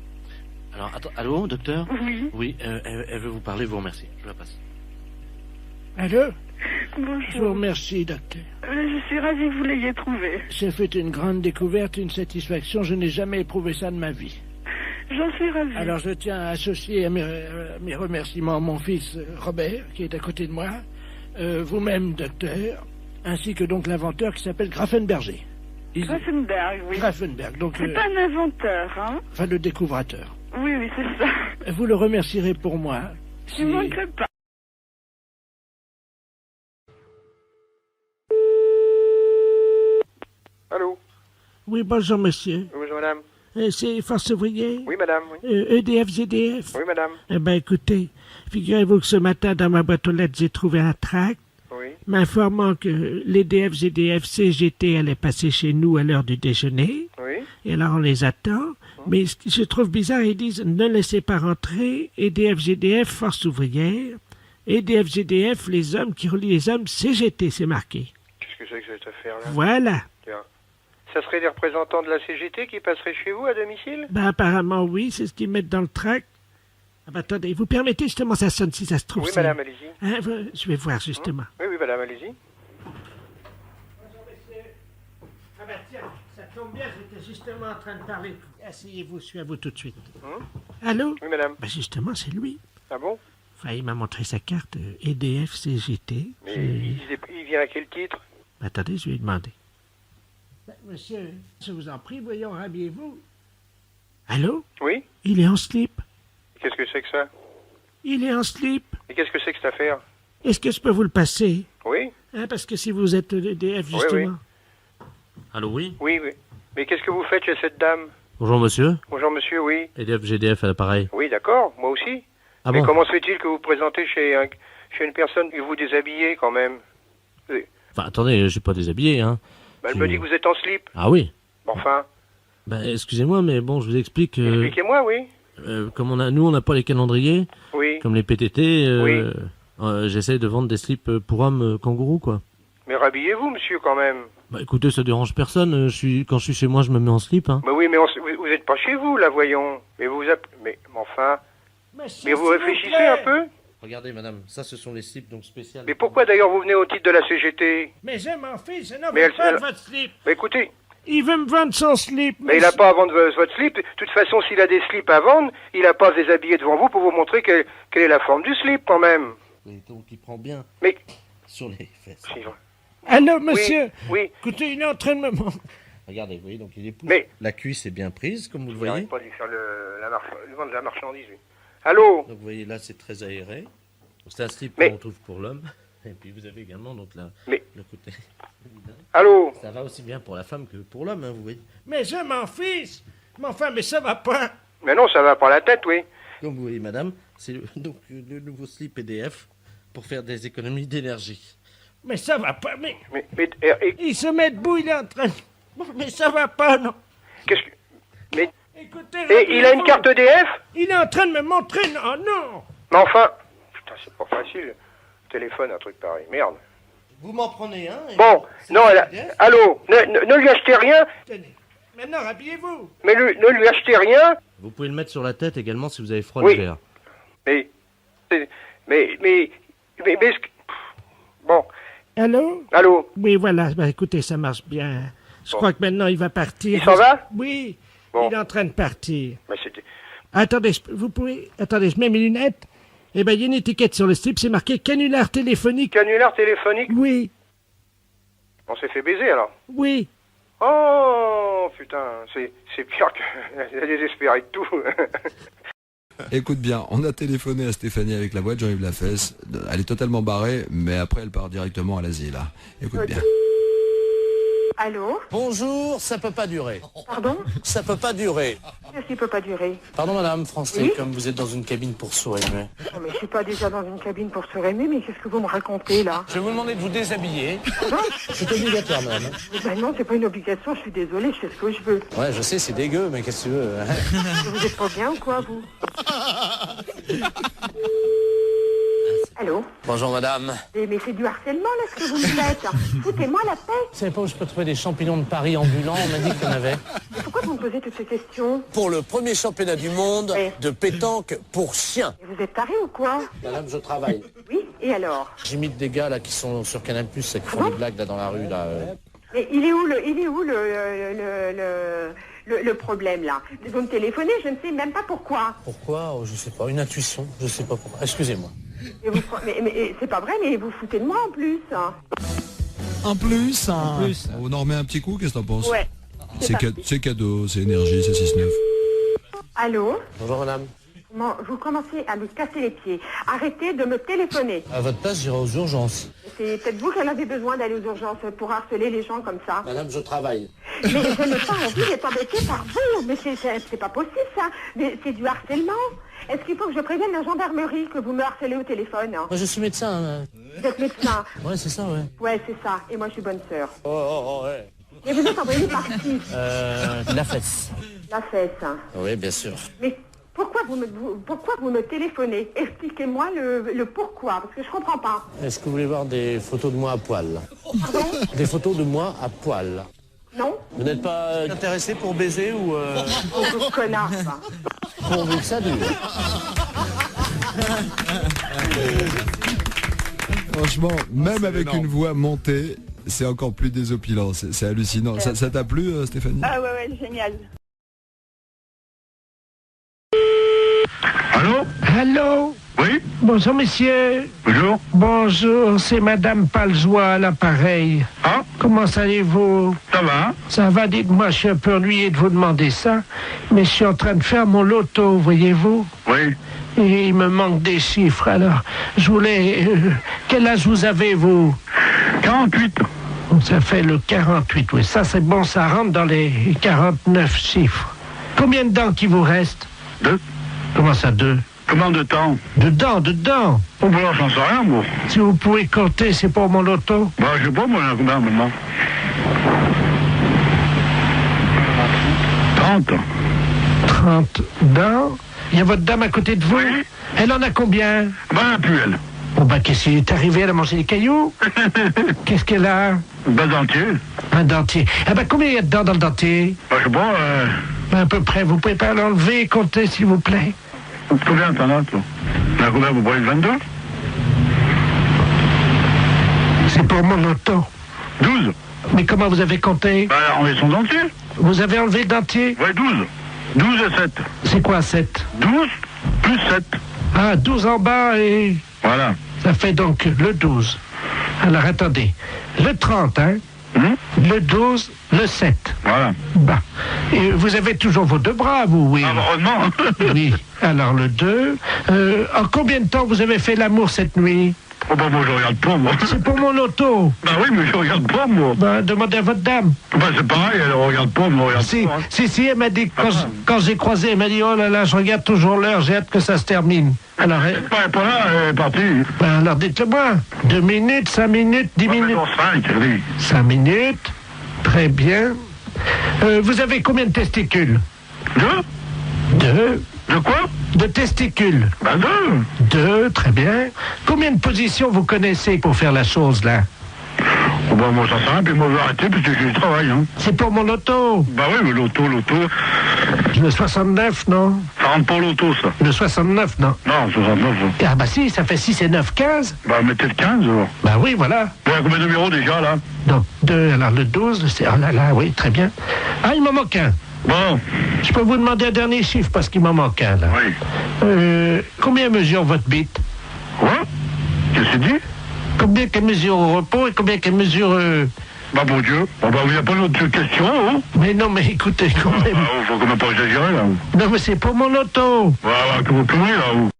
Alors, attends, allô, docteur? Oui. Oui, elle veut vous parler, vous remercie. Je la passe. Allô? Bonjour. Je vous remercie, docteur. Je suis ravie que vous l'ayez trouvé. J'ai fait une grande découverte, une satisfaction. Je n'ai jamais éprouvé ça de ma vie. J'en suis ravie. Alors je tiens à associer à mes remerciements mon fils Robert, qui est à côté de moi, vous-même, docteur, ainsi que donc l'inventeur qui s'appelle Grafenberger. Grafenberg, oui. Grafenberg, donc... C'est pas un inventeur, hein? Enfin, le découvrateur. Oui, c'est ça. Vous le remercierez pour moi. Je ne manquerai pas. Allô? Oui, bonjour, monsieur. Bonjour, madame. C'est Force ouvrière? Oui, madame, oui. EDF, ZDF? Oui, madame. Eh bien, écoutez, figurez-vous que ce matin, dans ma boîte aux lettres, j'ai trouvé un tract Oui. m'informant que l'EDF, ZDF, CGT allaient passer chez nous à l'heure du déjeuner. Oui. Et là, on les attend. Mais ce qui se trouve bizarre, ils disent « Ne laissez pas rentrer EDF, ZDF, Force ouvrière ». EDF, GDF, les hommes qui relient les hommes, CGT, c'est marqué. Qu'est-ce que c'est que cette affaire-là? Voilà. Tiens. Ça serait des représentants de la CGT qui passeraient chez vous à domicile? Ben apparemment oui, c'est ce qu'ils mettent dans le tract. Ah ben attendez, vous permettez justement, ça sonne si ça se trouve. Oui, c'est- madame, allez-y. Hein, je vais voir justement. Oui, oui, madame, allez-y. Bonjour monsieur. Ah ben tiens, ça tombe bien, j'étais justement en train de parler. Asseyez-vous, je suis à vous tout de suite. Allô? Oui, madame. Ben justement, c'est lui. Ah bon? Enfin, il m'a montré sa carte EDF, CGT. Mais il vient à quel titre? Attendez, je vais lui demander. Ben, monsieur, je vous en prie, voyons, habillez-vous. Allô? Oui? Il est en slip. Qu'est-ce que c'est que ça? Il est en slip. Et qu'est-ce que c'est que cette affaire? Est-ce que je peux vous le passer? Oui? Hein, parce que si vous êtes EDF, Oui, justement. oui. Allô, oui? Oui, oui. Mais qu'est-ce que vous faites chez cette dame? Bonjour, monsieur. Bonjour, monsieur, oui. EDF, GDF à l'appareil. Oui, d'accord, moi aussi. Ah Mais bon? comment se fait-il que vous vous présentez chez une personne et vous déshabillez quand même? Oui. Enfin, attendez, je suis pas déshabillé, hein. Bah, elle me dit que vous êtes en slip. Ah oui? Enfin, Ben, excusez-moi, mais bon, je vous explique. expliquez-moi, oui. Comme nous, on n'a pas les calendriers, Oui. comme les PTT, Oui. j'essaie de vendre des slips pour hommes kangourous, quoi. Mais rhabillez-vous, monsieur, quand même. Bah écoutez, ça dérange personne. Quand je suis chez moi, je me mets en slip, hein. Mais oui, mais vous êtes pas chez vous, là, voyons. Mais mais enfin... Mais vous réfléchissez un peu? Regardez, madame, ça, ce sont les slips donc spéciales. Mais pourquoi d'ailleurs vous venez au titre de la CGT? Mais je m'en fiche, je n'en Mais veux pas elle- de votre slip. Mais écoutez, Il veut me vendre son slip. mais il n'a pas à vendre votre slip. De toute façon, s'il a des slips à vendre, il n'a pas à se déshabiller devant vous pour vous montrer quelle est la forme du slip, quand même. Et donc, il prend bien Mais... sur les fesses. Allô, monsieur? Oui. Écoutez, il est en train de me montrer. Regardez, vous voyez, donc il est pousse. Mais... La cuisse est bien prise, comme vous le Il voyez. n'arrête pas de lui faire le vendre de la marchandise, lui. Allô? Donc, vous voyez, là, c'est très aéré. C'est un slip Mais- qu'on trouve pour l'homme. Et puis, vous avez également donc, Mais- le côté... Allô? Ça va aussi bien pour la femme que pour l'homme, hein, vous voyez. Mais je m'en fiche. Mais enfin, mais ça va pas. Mais non, ça va pas la tête, oui. Donc, vous voyez, madame, c'est donc le nouveau slip EDF pour faire des économies d'énergie. Mais ça va pas, mais... Mais Il se met debout, il est en train... Mais ça va pas, non. qu'est-ce que... Mais... Écoutez, Et il a une carte EDF? Il est en train de me montrer... Non, non. Mais enfin... Putain, c'est pas facile. Téléphone, un truc pareil. Merde. Vous m'en prenez un et- Bon, c'est non, EDF. allô, ne lui achetez rien, Tenez. Maintenant, habillez-vous. mais ne lui achetez rien. Vous pouvez le mettre sur la tête également si vous avez froid Oui. l'hiver. Mais... Bon, Allô? allô, Oui, voilà. Ben, écoutez, ça marche bien. Je crois que maintenant, il va partir. Il s'en va? Oui. Bon. Il est en train de partir. mais c'était... Attendez, vous pouvez... Attendez, je mets mes lunettes. Eh ben, il y a une étiquette sur le slip, c'est marqué canular téléphonique. Canular téléphonique? Oui, On s'est fait baiser, alors. oui. Oh, putain, c'est pire que... Elle est désespérée de tout. Écoute bien, on a téléphoné à Stéphanie avec la voix de Jean-Yves Lafesse. Elle est totalement barrée, mais après elle part directement à l'asile. Hein. Écoute bien. Allô? Bonjour, ça peut pas durer. Pardon? Ça peut pas durer. Qu'est-ce qui peut pas durer? Pardon madame, Français, Oui comme vous êtes dans une cabine pour sourds muets. Non, mais je suis pas déjà dans une cabine pour se rémer, mais qu'est-ce que vous me racontez, là? Je vais vous demander de vous déshabiller. Non? C'est obligatoire madame. Ben non, c'est pas une obligation, je suis désolée, je fais ce que je veux. Ouais, je sais, c'est dégueu, mais qu'est-ce que tu veux hein. Vous êtes pas bien ou quoi, vous? Allô? Bonjour madame. Mais c'est du harcèlement, là, ce que vous me faites. Foutez-moi la paix. Vous savez pas où je peux trouver des champignons de Paris ambulants? On m'a dit qu'il y en avait. Mais pourquoi vous me posez toutes ces questions? Pour le premier championnat du monde de pétanque pour chiens. Et vous êtes taré ou quoi? Madame, je travaille. Oui, et alors? J'imite des gars là qui sont sur Canal+, qui font des blagues là dans la rue là. Mais il est où le problème, là? Vous me téléphonez, je ne sais même pas pourquoi. Pourquoi? Oh, je sais pas, une intuition, je sais pas pourquoi. Excusez-moi. Mais c'est pas vrai, mais vous foutez de moi en plus. Hein. En plus, on en remet un petit coup, qu'est-ce que t'en penses? Ouais. C'est cadeau, c'est énergie, c'est 6-9. Allô? Bonjour madame. Vous commencez à me casser les pieds. Arrêtez de me téléphoner. À votre place, j'irai aux urgences. C'est peut-être vous qui en avez besoin d'aller aux urgences pour harceler les gens comme ça. Madame, je travaille. Mais je n'ai pas envie d'être embêtée par vous. Mais c'est pas possible, ça. Mais c'est du harcèlement. Est-ce qu'il faut que je prévienne la gendarmerie que vous me harcelez au téléphone? Moi, je suis médecin. Hein. Vous êtes médecin? Ouais, c'est ça, ouais. Ouais, c'est ça. Et moi, je suis bonne sœur. Oh, ouais. Et vous êtes envoyé par qui? La fesse. La fesse. Oui, bien sûr. Mais Pourquoi vous me téléphonez? Expliquez-moi le pourquoi, parce que je comprends pas. Est-ce que vous voulez voir des photos de moi à poil? Pardon? Des photos de moi à poil. Non? Vous n'êtes pas intéressé pour baiser ou... Oh, connard, ça. Pourvu que ça dure. Franchement, même avec une voix montée, c'est encore plus désopilant. C'est hallucinant. Ça t'a plu, Stéphanie? Ah ouais, génial. Allô? Allô? Oui? Bonjour, messieurs. Bonjour. Bonjour, c'est Madame Palzois à l'appareil. Ah? Comment allez-vous? Ça va? Ça va, dites-moi, je suis un peu ennuyé de vous demander ça, mais je suis en train de faire mon loto, voyez-vous? Oui. Et il me manque des chiffres, alors je voulais... quel âge vous avez, vous? 48. Ça fait le 48, oui. Ça, c'est bon, ça rentre dans les 49 chiffres. Combien de dents qui vous reste? 2. Comment ça, 2? Comment de temps? Dedans. Oh, bah, j'en sais rien, moi. Si vous pouvez compter, c'est pour mon loto. Bah, je sais pas, moi, combien maintenant? 30. 30 dents. Il y a votre dame à côté de vous? Oui. Elle en a combien? Bah, plus elle. Bon, bah, qu'est-ce qui est arrivé? Elle a mangé des cailloux? Qu'est-ce qu'elle a? Un dentier. Un dentier. Ah, bah, combien il y a de dents dans le dentier? Bah, je sais pas, À peu près. Vous pouvez pas l'enlever et compter, s'il vous plaît? combien t'en as, toi? T'en as combien, vous prenez 22? C'est pour mon loto. 12. Mais comment vous avez compté? Bah, enlever son dentier. Vous avez enlevé le dentier? Ouais, 12. 12 et 7. C'est quoi, 7? 12 plus 7. Ah, 12 en bas et... Voilà. Ça fait donc le 12. Alors, attendez. Le 30, hein? Le 12, le 7. Voilà. Bah. Et vous avez toujours vos deux bras, vous, oui? Heureusement. Oui. Alors, le 2. En combien de temps vous avez fait l'amour cette nuit? Oh, bah, moi, je regarde pas, moi. C'est pour mon loto. Bah oui, mais je regarde pas, moi. Bah, demandez à votre dame. Bah, c'est pareil, elle regarde pas, moi, regarde Si, pas. Hein. si, elle m'a dit, quand j'ai croisé, elle m'a dit, oh là là, je regarde toujours l'heure, j'ai hâte que ça se termine. Alors, Elle est pas là, elle est partie. Ben alors, dites-le-moi. 2 minutes, 5 minutes, 10 minutes. 5, oui. 5 minutes. Très bien. Vous avez combien de testicules? 2. De quoi? De testicules. Ben 2, très bien. Combien de positions vous connaissez pour faire la chose, là? Oh, bah, moi, ça sert à rien, puis moi, je vais arrêter, parce que j'ai du travail, hein. C'est pour mon loto. Bah oui, mais loto. Le 69, non? Ça rentre pas au loto, ça. Le 69, non? Non, 69, ça. Ah bah si, ça fait 6 et 9, 15. Bah, mettez le 15, alors. Bah oui, voilà. Bon, il y a combien de numéros, déjà, là? Donc, 2, alors le 12, c'est... Oh là là, oui, très bien. Ah, il m'en manque un. Bon. Je peux vous demander un dernier chiffre, parce qu'il m'en manque un, là. Oui. Combien mesure votre bite? Quoi? Qu'est-ce que c'est dit? Combien qu'elle mesure au repos et combien qu'elle mesure... Bah, bon Dieu. Bon, bah, il n'y a pas d'autres questions, hein? Mais non, mais écoutez, quand même... Faut quand même pas exagérer, là. Non, mais c'est pour mon auto. Voilà, que vous pouvez, là, vous.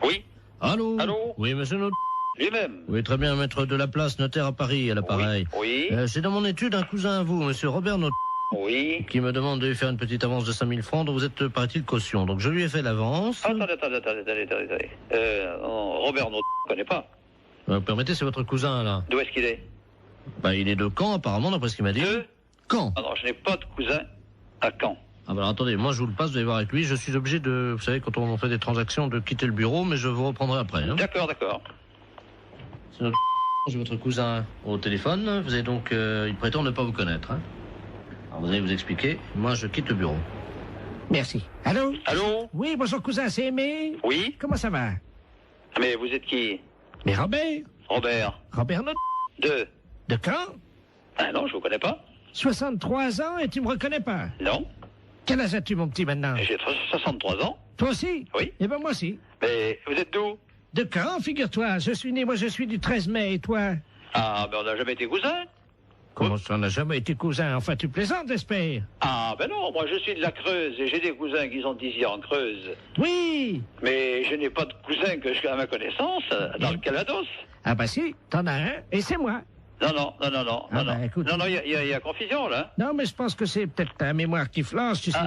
Oui. Allô? Oui, monsieur Not... Lui-même. Oui, très bien, maître de la place, notaire à Paris, à l'appareil. Oui. C'est dans mon étude un cousin à vous, monsieur Robert Not... Oui. Qui me demande de lui faire une petite avance de 5000 francs, dont vous êtes, paraît-il, caution. Donc je lui ai fait l'avance. Attendez. Robert Naud, je ne connais pas. Vous permettez, c'est votre cousin, là. D'où est-ce qu'il est? Bah, il est de Caen, apparemment, d'après ce qu'il m'a dit. Caen? Alors, je n'ai pas de cousin à Caen. Ah bah alors, attendez, moi je vous le passe, vous allez voir avec lui. Je suis obligé de, vous savez, quand on fait des transactions, de quitter le bureau, mais je vous reprendrai après. Hein. D'accord. C'est notre... J'ai votre cousin au téléphone. Vous avez donc... il prétend ne pas vous connaître. Hein. Alors vous allez vous expliquer. Moi, je quitte le bureau. Merci. Allô? Allô? Oui, bonjour cousin, c'est Aimé? Oui? Comment ça va? Mais vous êtes qui? Mais Robert. Robert Not. De Caen? Ah non, je vous connais pas. 63 ans et tu me reconnais pas? Non. Quel âge as-tu, mon petit, maintenant? J'ai 63 ans. Toi aussi? Oui. Eh ben moi aussi. Mais vous êtes d'où? De Caen, figure-toi. Je suis du 13 mai, et toi? Ah, ben on n'a jamais été cousins. Comment ça, on n'a jamais été cousins? Enfin, tu plaisantes, j'espère. Ah, ben non, moi je suis de la Creuse et j'ai des cousins qui sont ici en Creuse. Oui. Mais je n'ai pas de cousins que à ma connaissance dans le Calvados. Ah bah si, t'en as un, et c'est moi. Non. Écoute. Non, il y a confusion, là. Non, mais je pense que c'est peut-être ta mémoire qui flanche, tu sais.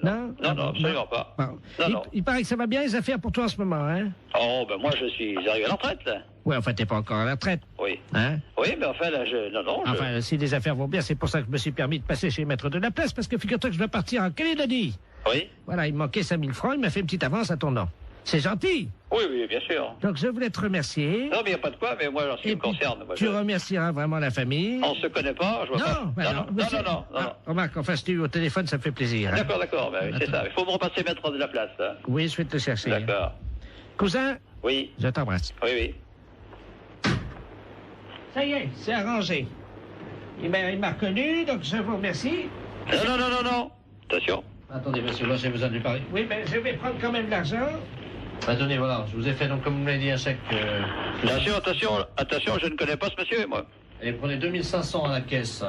Non, absolument pas. Bon. Il paraît que ça va bien, les affaires pour toi en ce moment, hein? Oh, ben moi je suis arrivé à la retraite, là. Ouais, enfin, t'es pas encore à la retraite. Oui. Hein? Oui, mais enfin, là, non, Enfin, si les affaires vont bien, c'est pour ça que je me suis permis de passer chez Maître de la Place, parce que figure-toi que je dois partir en Calédonie. Oui. Voilà, il me manquait 5000 francs, il m'a fait une petite avance à ton nom. C'est gentil. Oui, bien sûr. Donc, je voulais te remercier. Non, mais il n'y a pas de quoi, mais moi, en ce qui me concerne... Moi, tu remercieras vraiment la famille. On se connaît pas, je vois pas. Non. Remarque, enfin, je t'ai eu au téléphone, ça me fait plaisir. Hein. D'accord, c'est ça. Il faut me repasser Maître de la Place. Hein. Oui, je vais te le chercher. D'accord. Cousin? Oui. Je t'embrasse. Oui. Ça y est, c'est arrangé. Il m'a reconnu, donc je vous remercie. Non. Attention. Attendez, monsieur, là, j'ai besoin de lui parler. Oui, mais je vais prendre quand même l'argent. Attendez, voilà, je vous ai fait, donc, comme vous m'avez dit, un chèque... Attention, je ne connais pas ce monsieur, moi. Et prenez 2500 à la caisse.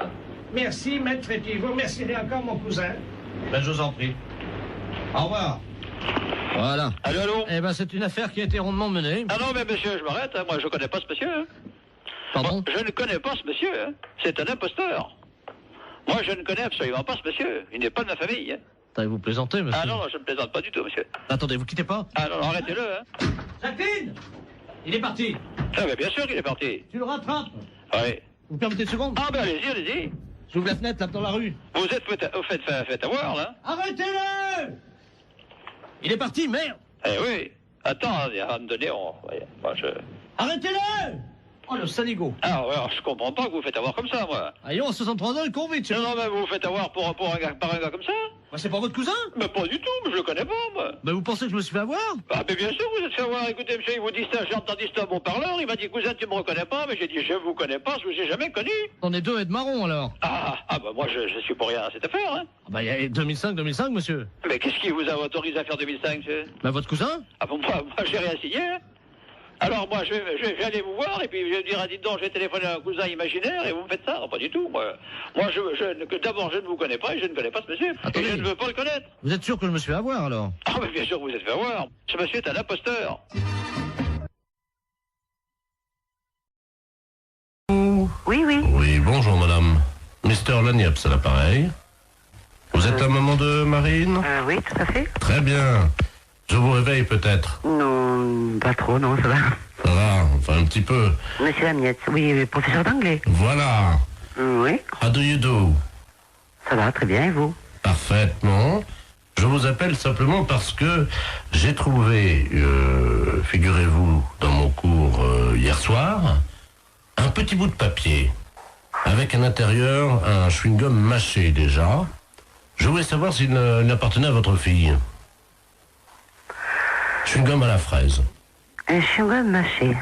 Merci, maître, et puis vous remercierez encore mon cousin. Ben, je vous en prie. Au revoir. Voilà. Allô? Eh ben, c'est une affaire qui a été rondement menée. Ah non, mais monsieur, je m'arrête, hein. Moi, je ne connais pas ce monsieur. Hein. Pardon? Moi, je ne connais pas ce monsieur, hein. C'est un imposteur. Moi, je ne connais absolument pas ce monsieur. Il n'est pas de ma famille, hein. Vous plaisantez, monsieur? Ah non, je ne plaisante pas du tout, monsieur. Attendez, vous quittez pas? Ah non, arrêtez-le, hein. Jacqueline! Il est parti. Ah, mais bien sûr qu'il est parti. Tu le rattrapes? Oui. Vous permettez une seconde? Ah, ben allez-y. J'ouvre la fenêtre, là, dans la rue. Vous êtes fait avoir, là. Arrêtez-le! Il est parti, merde! Eh oui. Attends, à un moment donné, Arrêtez-le! Oh, le saligo. Ah, ouais, alors, je comprends pas que vous faites avoir comme ça, moi. Allons, à 63 ans, il court vite. Non, mais vous vous faites avoir par un gars comme ça? Bah, c'est pas votre cousin? Mais pas du tout, mais je le connais pas, moi. Mais vous pensez que je me suis fait avoir? Ah, mais bien sûr, vous êtes fait avoir. Écoutez, monsieur, il vous dit ça, j'ai entendu ça à mon parleur. Il m'a dit, cousin, tu me reconnais pas? Mais j'ai dit, je vous connais pas, je vous ai jamais connu. On est deux et de marron, alors. Ah, bah, moi, je suis pour rien à cette affaire, hein. Ah, bah, il y a 2005, monsieur. Mais qu'est-ce qui vous a autorisé à faire 2005, monsieur? Bah, votre cousin? Ah, bon, moi, j'ai rien signé, hein. Alors moi, je vais aller vous voir et puis je vais dire, dites donc, j'ai téléphoné à un cousin imaginaire et vous me faites ça? Non, pas du tout, moi. Moi, d'abord, je ne vous connais pas et je ne connais pas ce monsieur. Attendez. Et je ne veux pas le connaître. Vous êtes sûr que je me suis fait avoir, alors? Ah, mais bien sûr que vous êtes fait avoir. Ce monsieur est un imposteur. Oui. Oui, bonjour, madame. Mr. Lagniepce à l'appareil. Vous êtes un maman de Marine? Oui, tout à fait. Très bien. Je vous réveille peut-être? Non, pas trop, non, ça va. Ça va, enfin un petit peu. Monsieur Lamiette, oui, professeur d'anglais. Voilà. Oui. How do you do? Ça va, très bien, et vous? Parfaitement. Je vous appelle simplement parce que j'ai trouvé, figurez-vous, dans mon cours hier soir, un petit bout de papier, avec à l'intérieur un chewing-gum mâché déjà. Je voulais savoir s'il appartenait à votre fille. Chewing-gum à la fraise. Un chewing-gum mâché.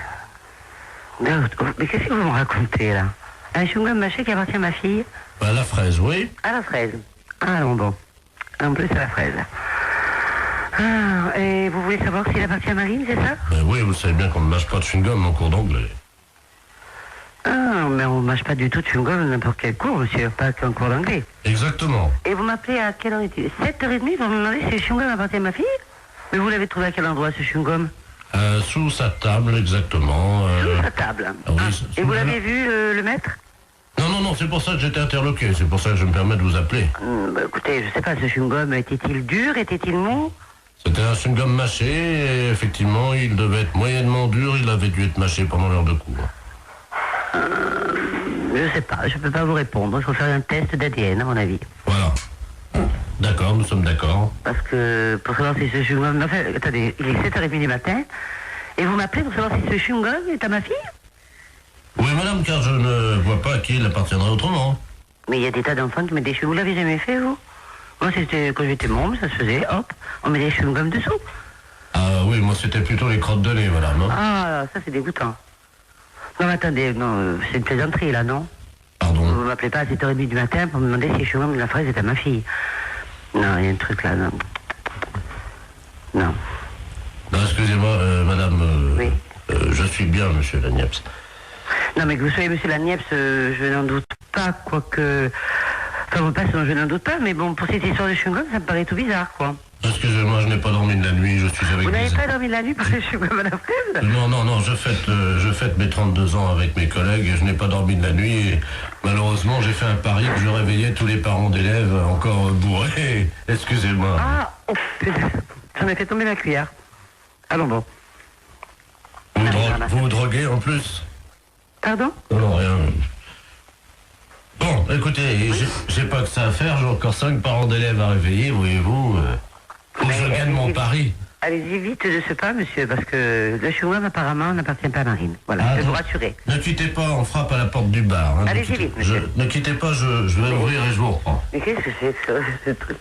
Mais qu'est-ce que vous me racontez, là? Un chewing-gum mâché qui appartient à ma fille? À la fraise, oui. À la fraise. Ah non, bon. En plus, à la fraise. Ah, et vous voulez savoir s'il appartient à Marine, c'est ça? Ben oui, vous savez bien qu'on ne mâche pas de chewing-gum en cours d'anglais. Ah, mais on ne mâche pas du tout de chewing-gum n'importe quel cours, monsieur, pas qu'un cours d'anglais. Exactement. Et vous m'appelez à quelle heure est-il? 7h30 pour me demander si le chewing-gum appartient à ma fille? Mais vous l'avez trouvé à quel endroit, ce chewing-gum? Sous sa table, exactement. Sous sa table. Oui, et vous l'avez vu, le maître? Non, c'est pour ça que j'étais interloqué. C'est pour ça que je me permets de vous appeler. Bah, écoutez, je sais pas, ce chewing-gum, était-il dur? Était-il mou? C'était un chewing-gum mâché, et effectivement, il devait être moyennement dur. Il avait dû être mâché pendant l'heure de cours. Je sais pas, je peux pas vous répondre. Il faut faire un test d'ADN, à mon avis. Voilà. D'accord, nous sommes d'accord. Parce que, pour savoir si ce chewing-gum... Enfin, attendez, il est 7h30 du matin, et vous m'appelez pour savoir si ce chewing-gum est à ma fille? Oui, madame, car je ne vois pas à qui il appartiendrait autrement. Mais il y a des tas d'enfants qui mettent des chewing-gums. Vous l'avez jamais fait, vous? Moi, c'était quand j'étais môme, ça se faisait, hop, on met des chewing-gums dessous. Ah oui, moi, c'était plutôt les crottes de nez, madame. Hein. Ah, ça, c'est dégoûtant. Non, mais attendez, non, c'est une plaisanterie, là, non? Pardon? Vous m'appelez pas à 7h30 du matin pour me demander si le chewing-gum de la fraise est à ma fille. Non, il y a un truc là, non. Non. Non, excusez-moi, madame, oui. Je suis bien, monsieur Lagniepce. Non, mais que vous soyez monsieur Lagniepce, je n'en doute pas, quoique... Enfin, vous passez, je n'en doute pas, mais bon, pour cette histoire de chewing-gum, ça me paraît tout bizarre, quoi. Excusez-moi, je n'ai pas dormi de la nuit, je suis avec... Vous n'avez pas dormi de la nuit parce que je suis comme à la fraise? Non, je fête mes 32 ans avec mes collègues et je n'ai pas dormi de la nuit et malheureusement j'ai fait un pari que je réveillais tous les parents d'élèves encore bourrés. Excusez-moi. Ah, oh, putain, j'en ai fait tomber la cuillère. Allons bon. Vous Vous vous droguez en plus? Pardon? Non, rien. Bon, écoutez, j'ai pas que ça à faire, j'ai encore 5 parents d'élèves à réveiller, voyez-vous. Faut que je gagne mon pari. Allez-y vite de ce pas, monsieur, parce que le chewing-gum apparemment n'appartient pas à Marine. Voilà, je vais vous rassurer. Ne quittez pas, on frappe à la porte du bar. Hein, allez-y vite, monsieur. Ne quittez pas, je vais ouvrir et je vous reprends. Mais qu'est-ce que c'est que ça, ce truc?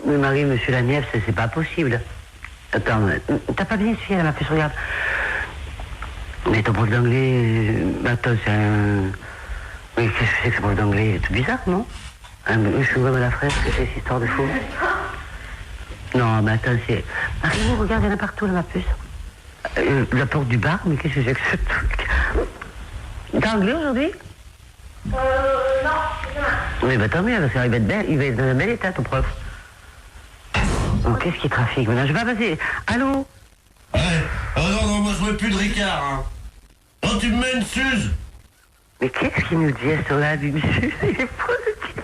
Mais Marie, monsieur Lanièvre, c'est pas possible. Attends, t'as pas bien essuyé, ma puce, regarde. Mais ton prof d'anglais... Attends, c'est un... Mais qu'est-ce que c'est que ce prof d'anglais? C'est tout bizarre, non? Je suis vraiment à la fraise, que c'est cette histoire de fou. Non, mais attends, c'est... Marie, regarde, il y en a partout, là, ma puce. La porte du bar, mais qu'est-ce que c'est que ce truc? T'as anglais aujourd'hui? Non, c'est demain. Oui, bah tant mieux, parce qu'il va être belle, il va être dans un bel état, ton prof. Oh, qu'est-ce qui trafique maintenant? Je vais passer. Allô? Ouais. Oh non, moi je veux plus de Ricard, hein. Oh, tu me mets une suze. Mais qu'est-ce qu'il nous dit à ce là, monsieur? Il est positif.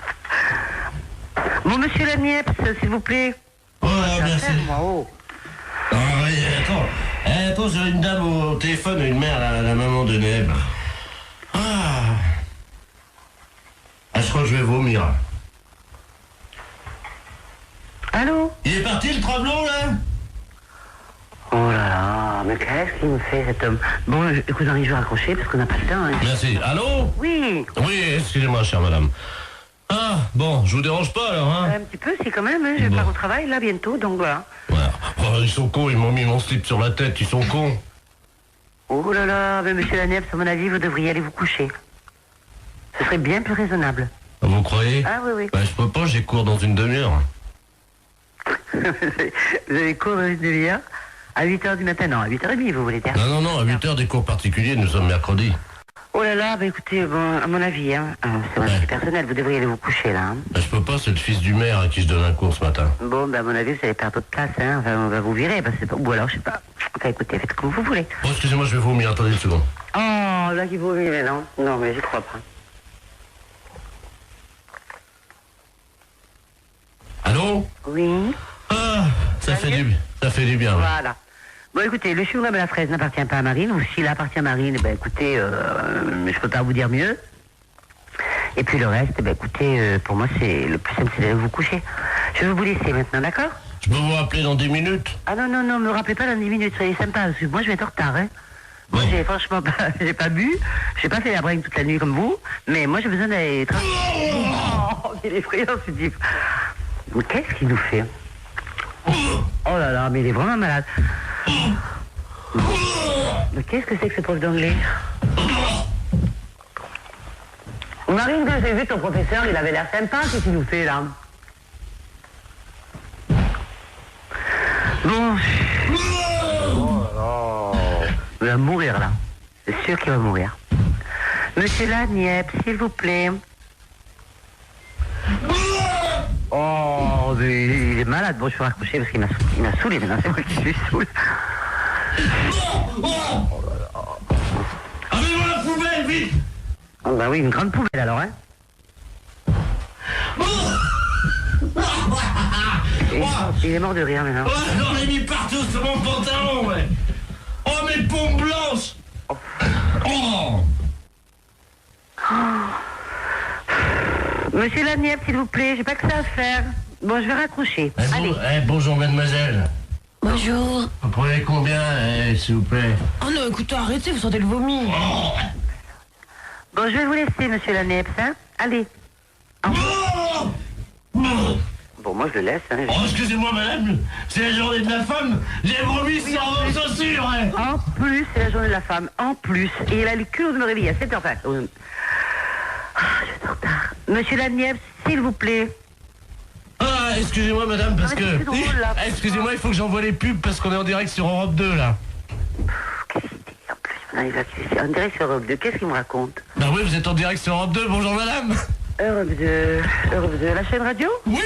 Bon, monsieur Lanièvre, s'il vous plaît. Oh, merci. Oh. Ah, oui, attends, j'ai une dame au téléphone, une mère, la maman de Neb. Ah, je crois que je vais vomir. Allô? Il est parti, le tremblant, là? Oh là là, mais qu'est-ce qu'il me fait, cet homme? Bon, écoute, Henri, je vais raccrocher, parce qu'on n'a pas le temps, hein. Merci. Allô? Oui. Oui, excusez-moi, chère madame. Ah, bon, je vous dérange pas, alors, hein? Un petit peu, si, quand même, hein. Je pars au travail, là, bientôt, donc voilà. Voilà. Oh, ils sont cons, ils m'ont mis mon slip sur la tête, ils sont cons. Oh là là, mais monsieur Lanièvre, à mon avis, vous devriez aller vous coucher. Ce serait bien plus raisonnable. Vous croyez? Ah oui, oui. Bah, je peux pas, j'ai cours dans une demi-heure. Vous avez cours dans une demi-heure? À 8h du matin? Non, à 8h30, vous voulez dire? Non, à 8h des cours particuliers, nous sommes mercredi. Oh là là, bah écoutez, bon, à mon avis, hein, c'est mon avis personnel, vous devriez aller vous coucher, là. Hein. Bah, je peux pas, c'est le fils du maire à qui je donne un cours ce matin. Bon, bah à mon avis, vous allez perdre votre place, hein, enfin, on va vous virer, parce que c'est pas... Ou alors, je sais pas. Enfin, écoutez, faites comme vous voulez. Oh, excusez-moi, je vais vomir, attendez une seconde. Oh, là, qui vomit, mais non. Non, mais j'y crois pas. Allô? Oui. Ah, ça fait du bien. Voilà. Bon, écoutez, le chewing-gum à la fraise n'appartient pas à Marine, ou s'il appartient à Marine, ben écoutez, je peux pas vous dire mieux. Et puis le reste, ben écoutez, pour moi, c'est le plus simple, c'est d'aller vous coucher. Je vais vous laisser maintenant, d'accord? Je peux vous rappeler dans 10 minutes? Ah non, me rappelez pas dans 10 minutes, soyez sympa, parce que moi, je vais être en retard, hein. Moi, j'ai franchement pas, j'ai pas bu, j'ai pas fait la bringue toute la nuit comme vous, mais moi, j'ai besoin d'aller... Oh, il est effrayant, ce type. Mais qu'est-ce qu'il nous fait? Oh là là, mais il est vraiment malade. Mais qu'est-ce que c'est que ce prof d'anglais? Marine, que j'ai vu ton professeur, il avait l'air sympa, qu'est-ce qu'il nous fait là? Bon. Oh là là. Il va mourir là. C'est sûr qu'il va mourir. Monsieur Lanièvre, s'il vous plaît. Oh, mais il est malade. Bon, je peux raccrocher parce qu'il m'a saoulé maintenant. C'est moi qui suis saoul. Oh là là. Amenez-moi la poubelle, vite! Ah bah oui, une grande poubelle alors, hein. Il est mort de rire maintenant. Oh, j'en ai mis partout sur mon pantalon, ouais. Oh, mes pompes blanches. Oh. Monsieur Lanièvre, s'il vous plaît, j'ai pas que ça à faire. Bon, je vais raccrocher. Allez. Bonjour, mademoiselle. Bonjour. Vous prenez combien, s'il vous plaît? Oh non, écoutez, arrêtez, vous sentez le vomi. Oh. Bon, je vais vous laisser, monsieur Lanièvre, hein. Allez. Oh. Bon, moi, je le laisse, hein. Oh, excusez-moi, madame, c'est la journée de la femme. J'ai vomi sur vos chaussures, hein. En plus, c'est la journée de la femme. En plus. Et il a le culot de me réveiller à 7h. Enfin, je suis en retard. Monsieur Lanièvre, s'il vous plaît. Ah, excusez-moi, madame, parce que... C'est drôle, là. Excusez-moi, il faut que j'envoie les pubs parce qu'on est en direct sur Europe 2, là. Qu'est-ce qu'il dit en plus? En direct sur Europe 2, qu'est-ce qu'il me raconte? Bah oui, vous êtes en direct sur Europe 2, bonjour, madame. Europe 2, la chaîne radio? Oui.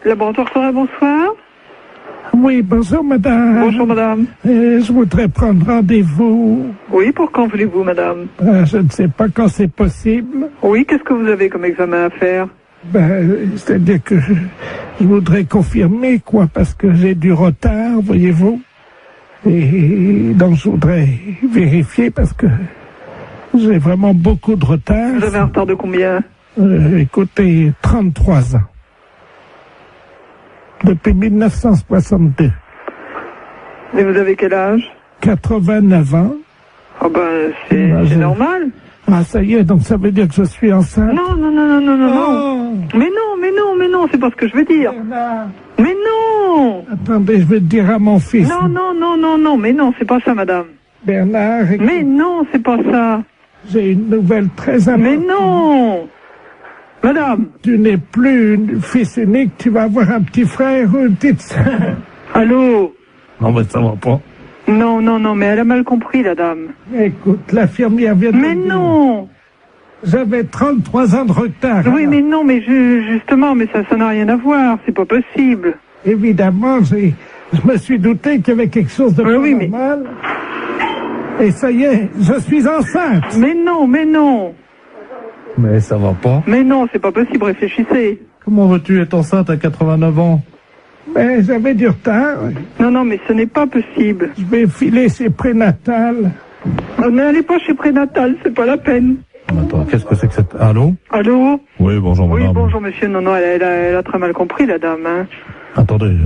Laboratoire Forêt, bonsoir. Oui, bonjour madame. Bonjour madame. Je voudrais prendre rendez-vous. Oui, pour quand voulez-vous madame? Je ne sais pas quand c'est possible. Oui, qu'est-ce que vous avez comme examen à faire? C'est-à-dire que je voudrais confirmer, quoi, parce que j'ai du retard, voyez-vous. Et donc je voudrais vérifier parce que j'ai vraiment beaucoup de retard. Vous avez un retard de combien? Écoutez, 33 ans. Depuis 1962. Et vous avez quel âge? 89 ans. Ah ben, c'est normal. Ah, ça y est, donc ça veut dire que je suis enceinte? Non. Mais non, c'est pas ce que je veux dire. Mais non! Attendez, je vais te dire à mon fils. Non, mais non, c'est pas ça, madame. Bernard, écoute, Mais non, c'est pas ça. j'ai une nouvelle très importante. Mais non! Madame! Tu n'es plus une fils unique, tu vas avoir un petit frère ou une petite sœur. Allô? Non, mais ça va pas. Non, mais elle a mal compris, la dame. Écoute, l'infirmière vient de Mais me dire. non! J'avais 33 ans de retard. Oui, mais non, mais justement, mais ça n'a rien à voir, c'est pas possible. Évidemment, je me suis douté qu'il y avait quelque chose de normal. Et ça y est, je suis enceinte. Mais non. Mais ça va pas. Mais non, c'est pas possible, réfléchissez. Comment veux-tu être enceinte à 89 ans? Mais j'avais du retard. Non, mais ce n'est pas possible. Je vais filer chez Prénatal. N'allez pas chez Prénatal, c'est pas la peine. Attends, qu'est-ce que c'est que cette... Allô? Allô? Oui, bonjour madame. Oui, bonjour monsieur. Non, elle a très mal compris, la dame. Hein. Attendez.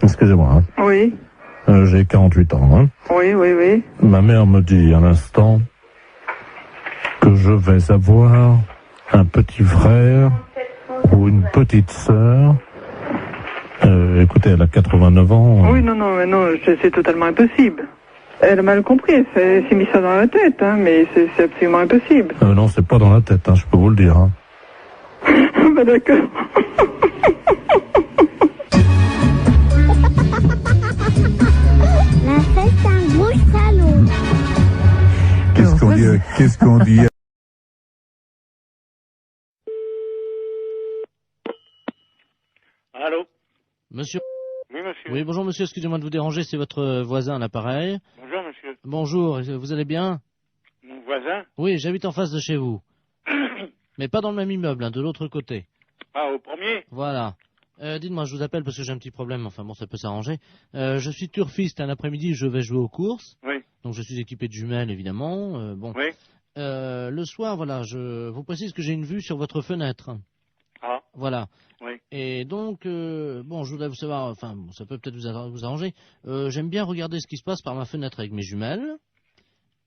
Excusez-moi. Hein. Oui. J'ai 48 ans. Hein. Oui. Ma mère me dit à l'instant que je vais avoir un petit frère ou une petite sœur. Écoutez, elle a 89 ans. Oui, non, c'est totalement impossible. Elle a mal compris, elle s'est mis ça dans la tête, hein, mais c'est absolument impossible. Non, c'est pas dans la tête, hein, je peux vous le dire. Hein. Bah d'accord. La fête, c'est un gros salaud. Qu'est-ce qu'on dit Allô? Monsieur. Oui, monsieur. Oui, bonjour monsieur, excusez-moi de vous déranger, c'est votre voisin à l'appareil. Bonjour, monsieur. Bonjour, vous allez bien? Mon voisin? Oui, j'habite en face de chez vous. Mais pas dans le même immeuble, hein, de l'autre côté. Ah, au premier? Voilà. Dites-moi, je vous appelle parce que j'ai un petit problème, enfin bon, ça peut s'arranger. Je suis turfiste, un après-midi, je vais jouer aux courses. Oui. Donc je suis équipé de jumelles, évidemment. Bon. Oui. Le soir, voilà, je vous précise que j'ai une vue sur votre fenêtre. Ah. Voilà. Oui. Et donc, bon, je voudrais vous savoir, enfin, bon, ça peut peut-être vous arranger. J'aime bien regarder ce qui se passe par ma fenêtre avec mes jumelles.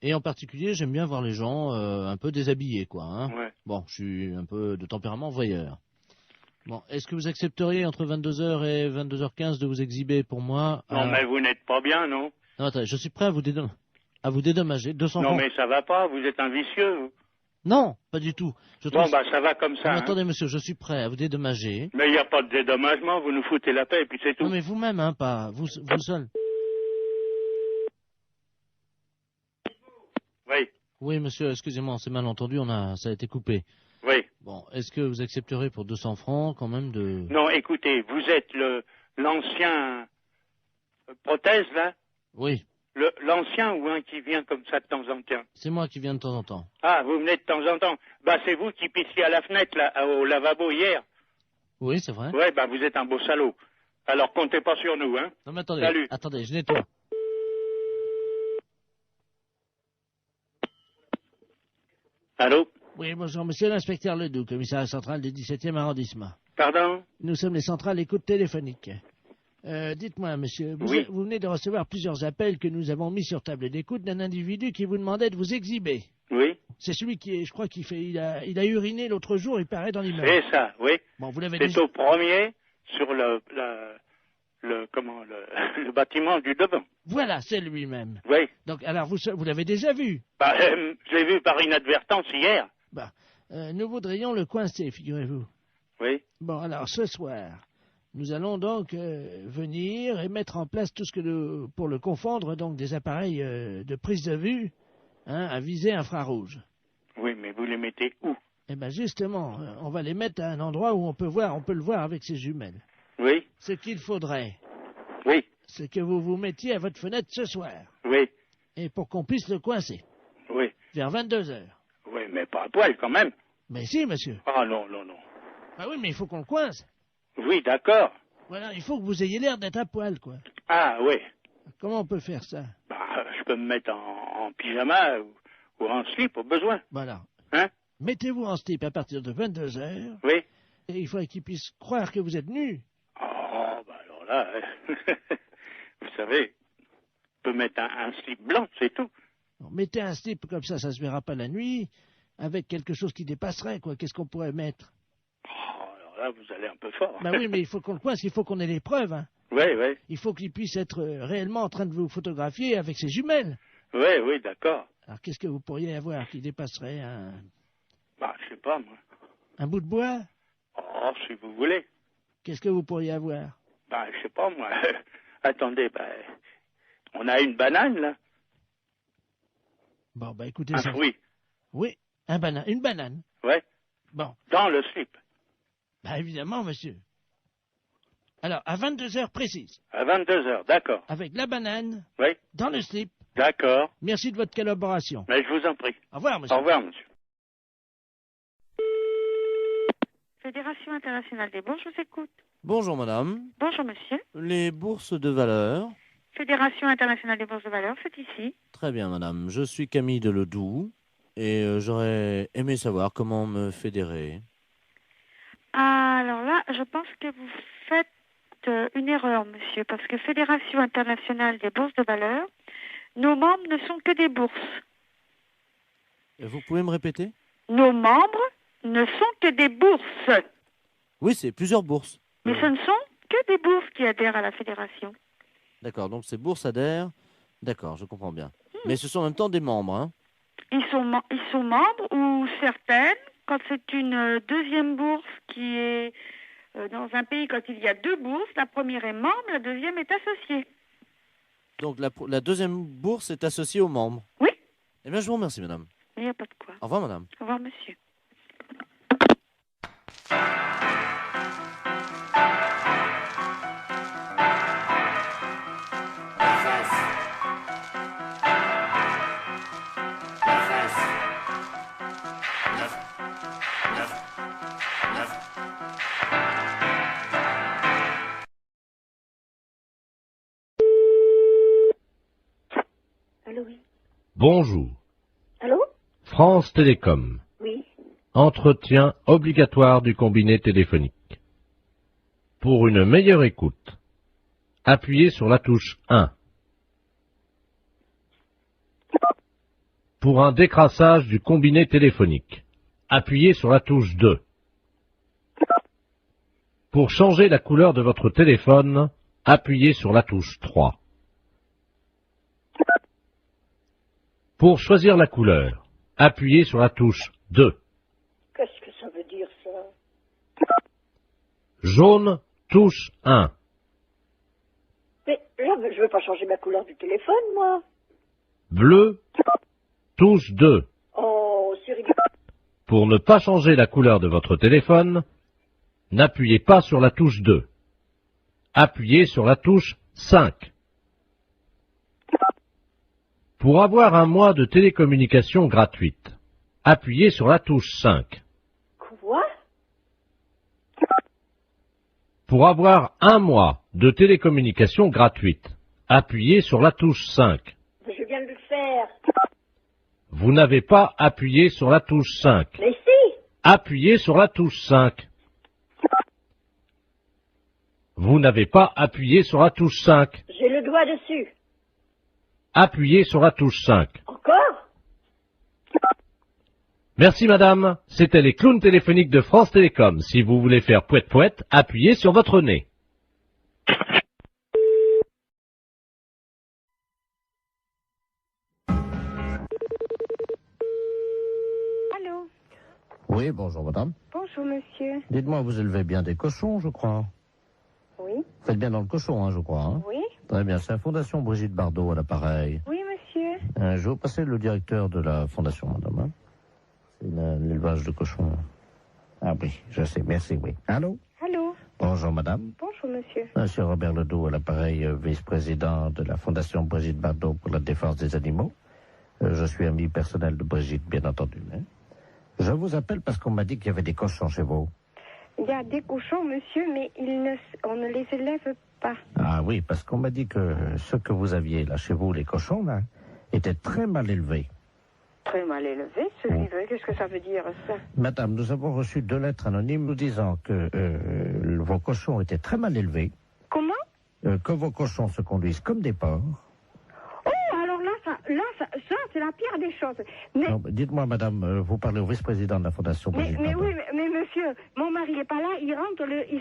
Et en particulier, j'aime bien voir les gens un peu déshabillés, quoi. Hein. Ouais. Bon, je suis un peu de tempérament voyeur. Bon, est-ce que vous accepteriez entre 22h et 22h15 de vous exhiber pour moi? Non, mais vous n'êtes pas bien, non? Non, attendez, je suis prêt à vous dédommager. 200 Non, francs. mais ça va pas, vous êtes un vicieux, vous. Non, pas du tout. Bon, bah, ça va comme ça. Non, Hein. attendez, monsieur, je suis prêt à vous dédommager. Mais il n'y a pas de dédommagement, vous nous foutez la paix et puis c'est tout. Non, mais vous-même, hein, pas vous seul. Oui. Oui, monsieur, excusez-moi, on s'est mal entendu, ça a été coupé. Oui. Bon, est-ce que vous accepterez pour 200 francs quand même de... Non, écoutez, vous êtes l'ancien prothèse, là? Oui. L'ancien ou un qui vient comme ça de temps en temps? C'est moi qui viens de temps en temps. Ah, vous venez de temps en temps. Bah, c'est vous qui pissiez à la fenêtre, là, au lavabo hier. Oui, c'est vrai. Ouais, bah, vous êtes un beau salaud. Alors, comptez pas sur nous, hein. Non, mais attendez, Salut. attendez, je nettoie. Allô? Oui, bonjour, monsieur l'inspecteur Ledoux, commissariat central du 17e arrondissement. Pardon? Nous sommes les centrales écoute téléphonique. Dites-moi, monsieur, vous venez de recevoir plusieurs appels que nous avons mis sur table d'écoute d'un individu qui vous demandait de vous exhiber. Oui. C'est celui qui, je crois, il a uriné l'autre jour, il paraît dans l'immeuble. C'est ça, oui. Bon, vous l'avez C'est déjà... au premier, sur le bâtiment du devant. Voilà, c'est lui-même. Oui. Donc, alors, vous l'avez déjà vu? Bah, je l'ai vu par inadvertance hier. Bah, nous voudrions le coincer, figurez-vous. Oui. Bon, alors, ce soir, nous allons donc venir et mettre en place tout ce que pour le confondre, donc des appareils de prise de vue, hein, à visée infrarouge. Oui, mais vous les mettez où? Eh bien, justement, on va les mettre à un endroit où on peut le voir avec ses jumelles. Oui. Ce qu'il faudrait, oui, c'est que vous vous mettiez à votre fenêtre ce soir. Oui. Et pour qu'on puisse le coincer. Oui. Vers 22h. Oui, mais pas à poil quand même. Mais si, monsieur. Ah non, non, non. Ah oui, mais il faut qu'on le coince. Oui, d'accord. Voilà, il faut que vous ayez l'air d'être à poil, quoi. Ah oui. Comment on peut faire ça? Bah, je peux me mettre en pyjama ou en slip au besoin. Voilà. Hein? Mettez-vous en slip à partir de 22h. Oui. Et il faudrait qu'ils puissent croire que vous êtes nu. Oh, bah alors là, vous savez, je peux mettre un slip blanc, c'est tout. Bon, mettez un slip comme ça se verra pas la nuit, avec quelque chose qui dépasserait, quoi. Qu'est-ce qu'on pourrait mettre? Oh, alors là, vous allez un peu fort. Bah oui, mais il faut qu'on le coince, il faut qu'on ait les preuves, hein. Oui, oui. Il faut qu'il puisse être réellement en train de vous photographier avec ses jumelles. Oui, oui, d'accord. Alors qu'est-ce que vous pourriez avoir qui dépasserait un... Bah, je sais pas, moi. Un bout de bois? Oh, si vous voulez. Qu'est-ce que vous pourriez avoir? Bah, je sais pas, moi. Attendez, bah, on a une banane, là. Bon, bah écoutez... Un ça... fruit. Oui, une banane. Ouais. Bon. Dans le slip. Bah évidemment, monsieur. Alors, à 22h précises. À 22h, d'accord. Avec la banane. Oui. Dans le slip. D'accord. Merci de votre collaboration. Mais je vous en prie. Au revoir, monsieur. Au revoir, monsieur. Fédération internationale des bourses, je vous écoute. Bonjour madame. Bonjour monsieur. Les bourses de valeur. Fédération internationale des bourses de valeur, c'est ici. Très bien madame. Je suis Camille Deledoux et j'aurais aimé savoir comment me fédérer. Alors là, je pense que vous faites une erreur, monsieur, parce que Fédération internationale des bourses de valeur, nos membres ne sont que des bourses. Vous pouvez me répéter? Nos membres ne sont que des bourses. Oui, c'est plusieurs bourses. Mais ce ne sont que des bourses qui adhèrent à la fédération. D'accord, donc ces bourses adhèrent. D'accord, je comprends bien. Mais ce sont en même temps des membres, hein? Ils sont membres ou certaines, quand c'est une deuxième bourse qui est dans un pays, quand il y a deux bourses, la première est membre, la deuxième est associée. Donc la deuxième bourse est associée aux membres? Oui. Eh bien, je vous remercie, madame. Il n'y a pas de quoi. Au revoir, madame. Au revoir, monsieur. Allô, oui. Bonjour. Allô? France Télécom. Oui. Entretien obligatoire du combiné téléphonique. Pour une meilleure écoute, appuyez sur la touche 1. Pour un décrassage du combiné téléphonique, appuyez sur la touche 2. Pour changer la couleur de votre téléphone, appuyez sur la touche 3. Pour choisir la couleur, appuyez sur la touche 2. Qu'est-ce que ça veut dire, ça? Jaune, touche 1. Mais là, je veux pas changer ma couleur du téléphone, moi. Bleu, touche 2. Oh, c'est rigolo. Pour ne pas changer la couleur de votre téléphone, n'appuyez pas sur la touche 2. Appuyez sur la touche 5. Pour avoir un mois de télécommunication gratuite, appuyez sur la touche 5. Quoi? Pour avoir un mois de télécommunication gratuite, appuyez sur la touche 5. Mais je viens de le faire. Vous n'avez pas appuyé sur la touche 5. Mais si! Appuyez sur la touche 5. Vous n'avez pas appuyé sur la touche 5. J'ai le doigt dessus. Appuyez sur la touche 5. Encore? Merci madame, c'était les clowns téléphoniques de France Télécom. Si vous voulez faire pouette-pouette, appuyez sur votre nez. Allô? Oui, bonjour madame. Bonjour, monsieur. Dites-moi, vous élevez bien des cochons, je crois. Oui? Vous faites bien dans le cochon, hein, je crois. Hein? Oui? Très bien, c'est la Fondation Brigitte Bardot à l'appareil. Oui, monsieur. Je vais vous passer le directeur de la Fondation, madame. Hein? C'est l'élevage de cochons. Ah oui, je sais, merci, oui. Allô? Allô? Bonjour madame. Bonjour, monsieur. Monsieur Robert Ledoux à l'appareil, vice-président de la Fondation Brigitte Bardot pour la défense des animaux. Je suis ami personnel de Brigitte, bien entendu. Hein? Je vous appelle parce qu'on m'a dit qu'il y avait des cochons chez vous. Il y a des cochons, monsieur, mais on ne les élève pas. Ah oui, parce qu'on m'a dit que ceux que vous aviez là chez vous, les cochons, là, étaient très mal élevés. Très mal élevé, ce livre. Qu'est-ce que ça veut dire, ça? Madame, nous avons reçu 2 lettres anonymes nous disant que vos cochons étaient très mal élevés. Comment? Que vos cochons se conduisent comme des porcs. Oh, alors là, ça c'est la pire des choses. Mais, Non, dites-moi, madame, vous parlez au vice-président de la Fondation Brigitte mais Bardot. oui, mais monsieur, mon mari n'est pas là, il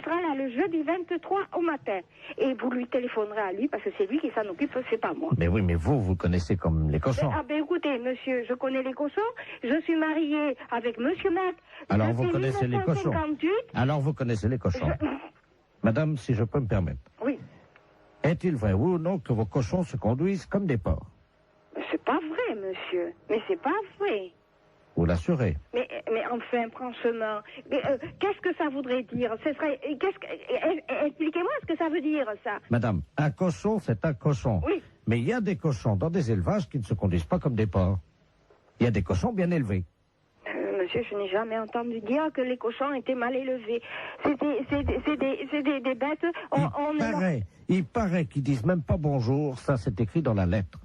sera là le jeudi 23 au matin. Et vous lui téléphonerez à lui, parce que c'est lui qui s'en occupe, c'est pas moi. Mais oui, mais vous connaissez comme les cochons. Écoutez, monsieur, je connais les cochons, je suis mariée avec monsieur Mac. Alors vous connaissez les cochons. 1958. Alors vous connaissez les cochons. Madame, si je peux me permettre. Oui. Est-il vrai, oui ou non, que vos cochons se conduisent comme des porcs? C'est pas vrai, monsieur. Mais c'est pas vrai. Vous l'assurez? Mais enfin, franchement, qu'est-ce que ça voudrait dire? Expliquez-moi ce que ça veut dire, ça. Madame, un cochon, c'est un cochon. Oui. Mais il y a des cochons dans des élevages qui ne se conduisent pas comme des porcs. Il y a des cochons bien élevés. Monsieur, je n'ai jamais entendu dire que les cochons étaient mal élevés. C'est des bêtes. Il paraît qu'ils disent même pas bonjour. Ça, c'est écrit dans la lettre.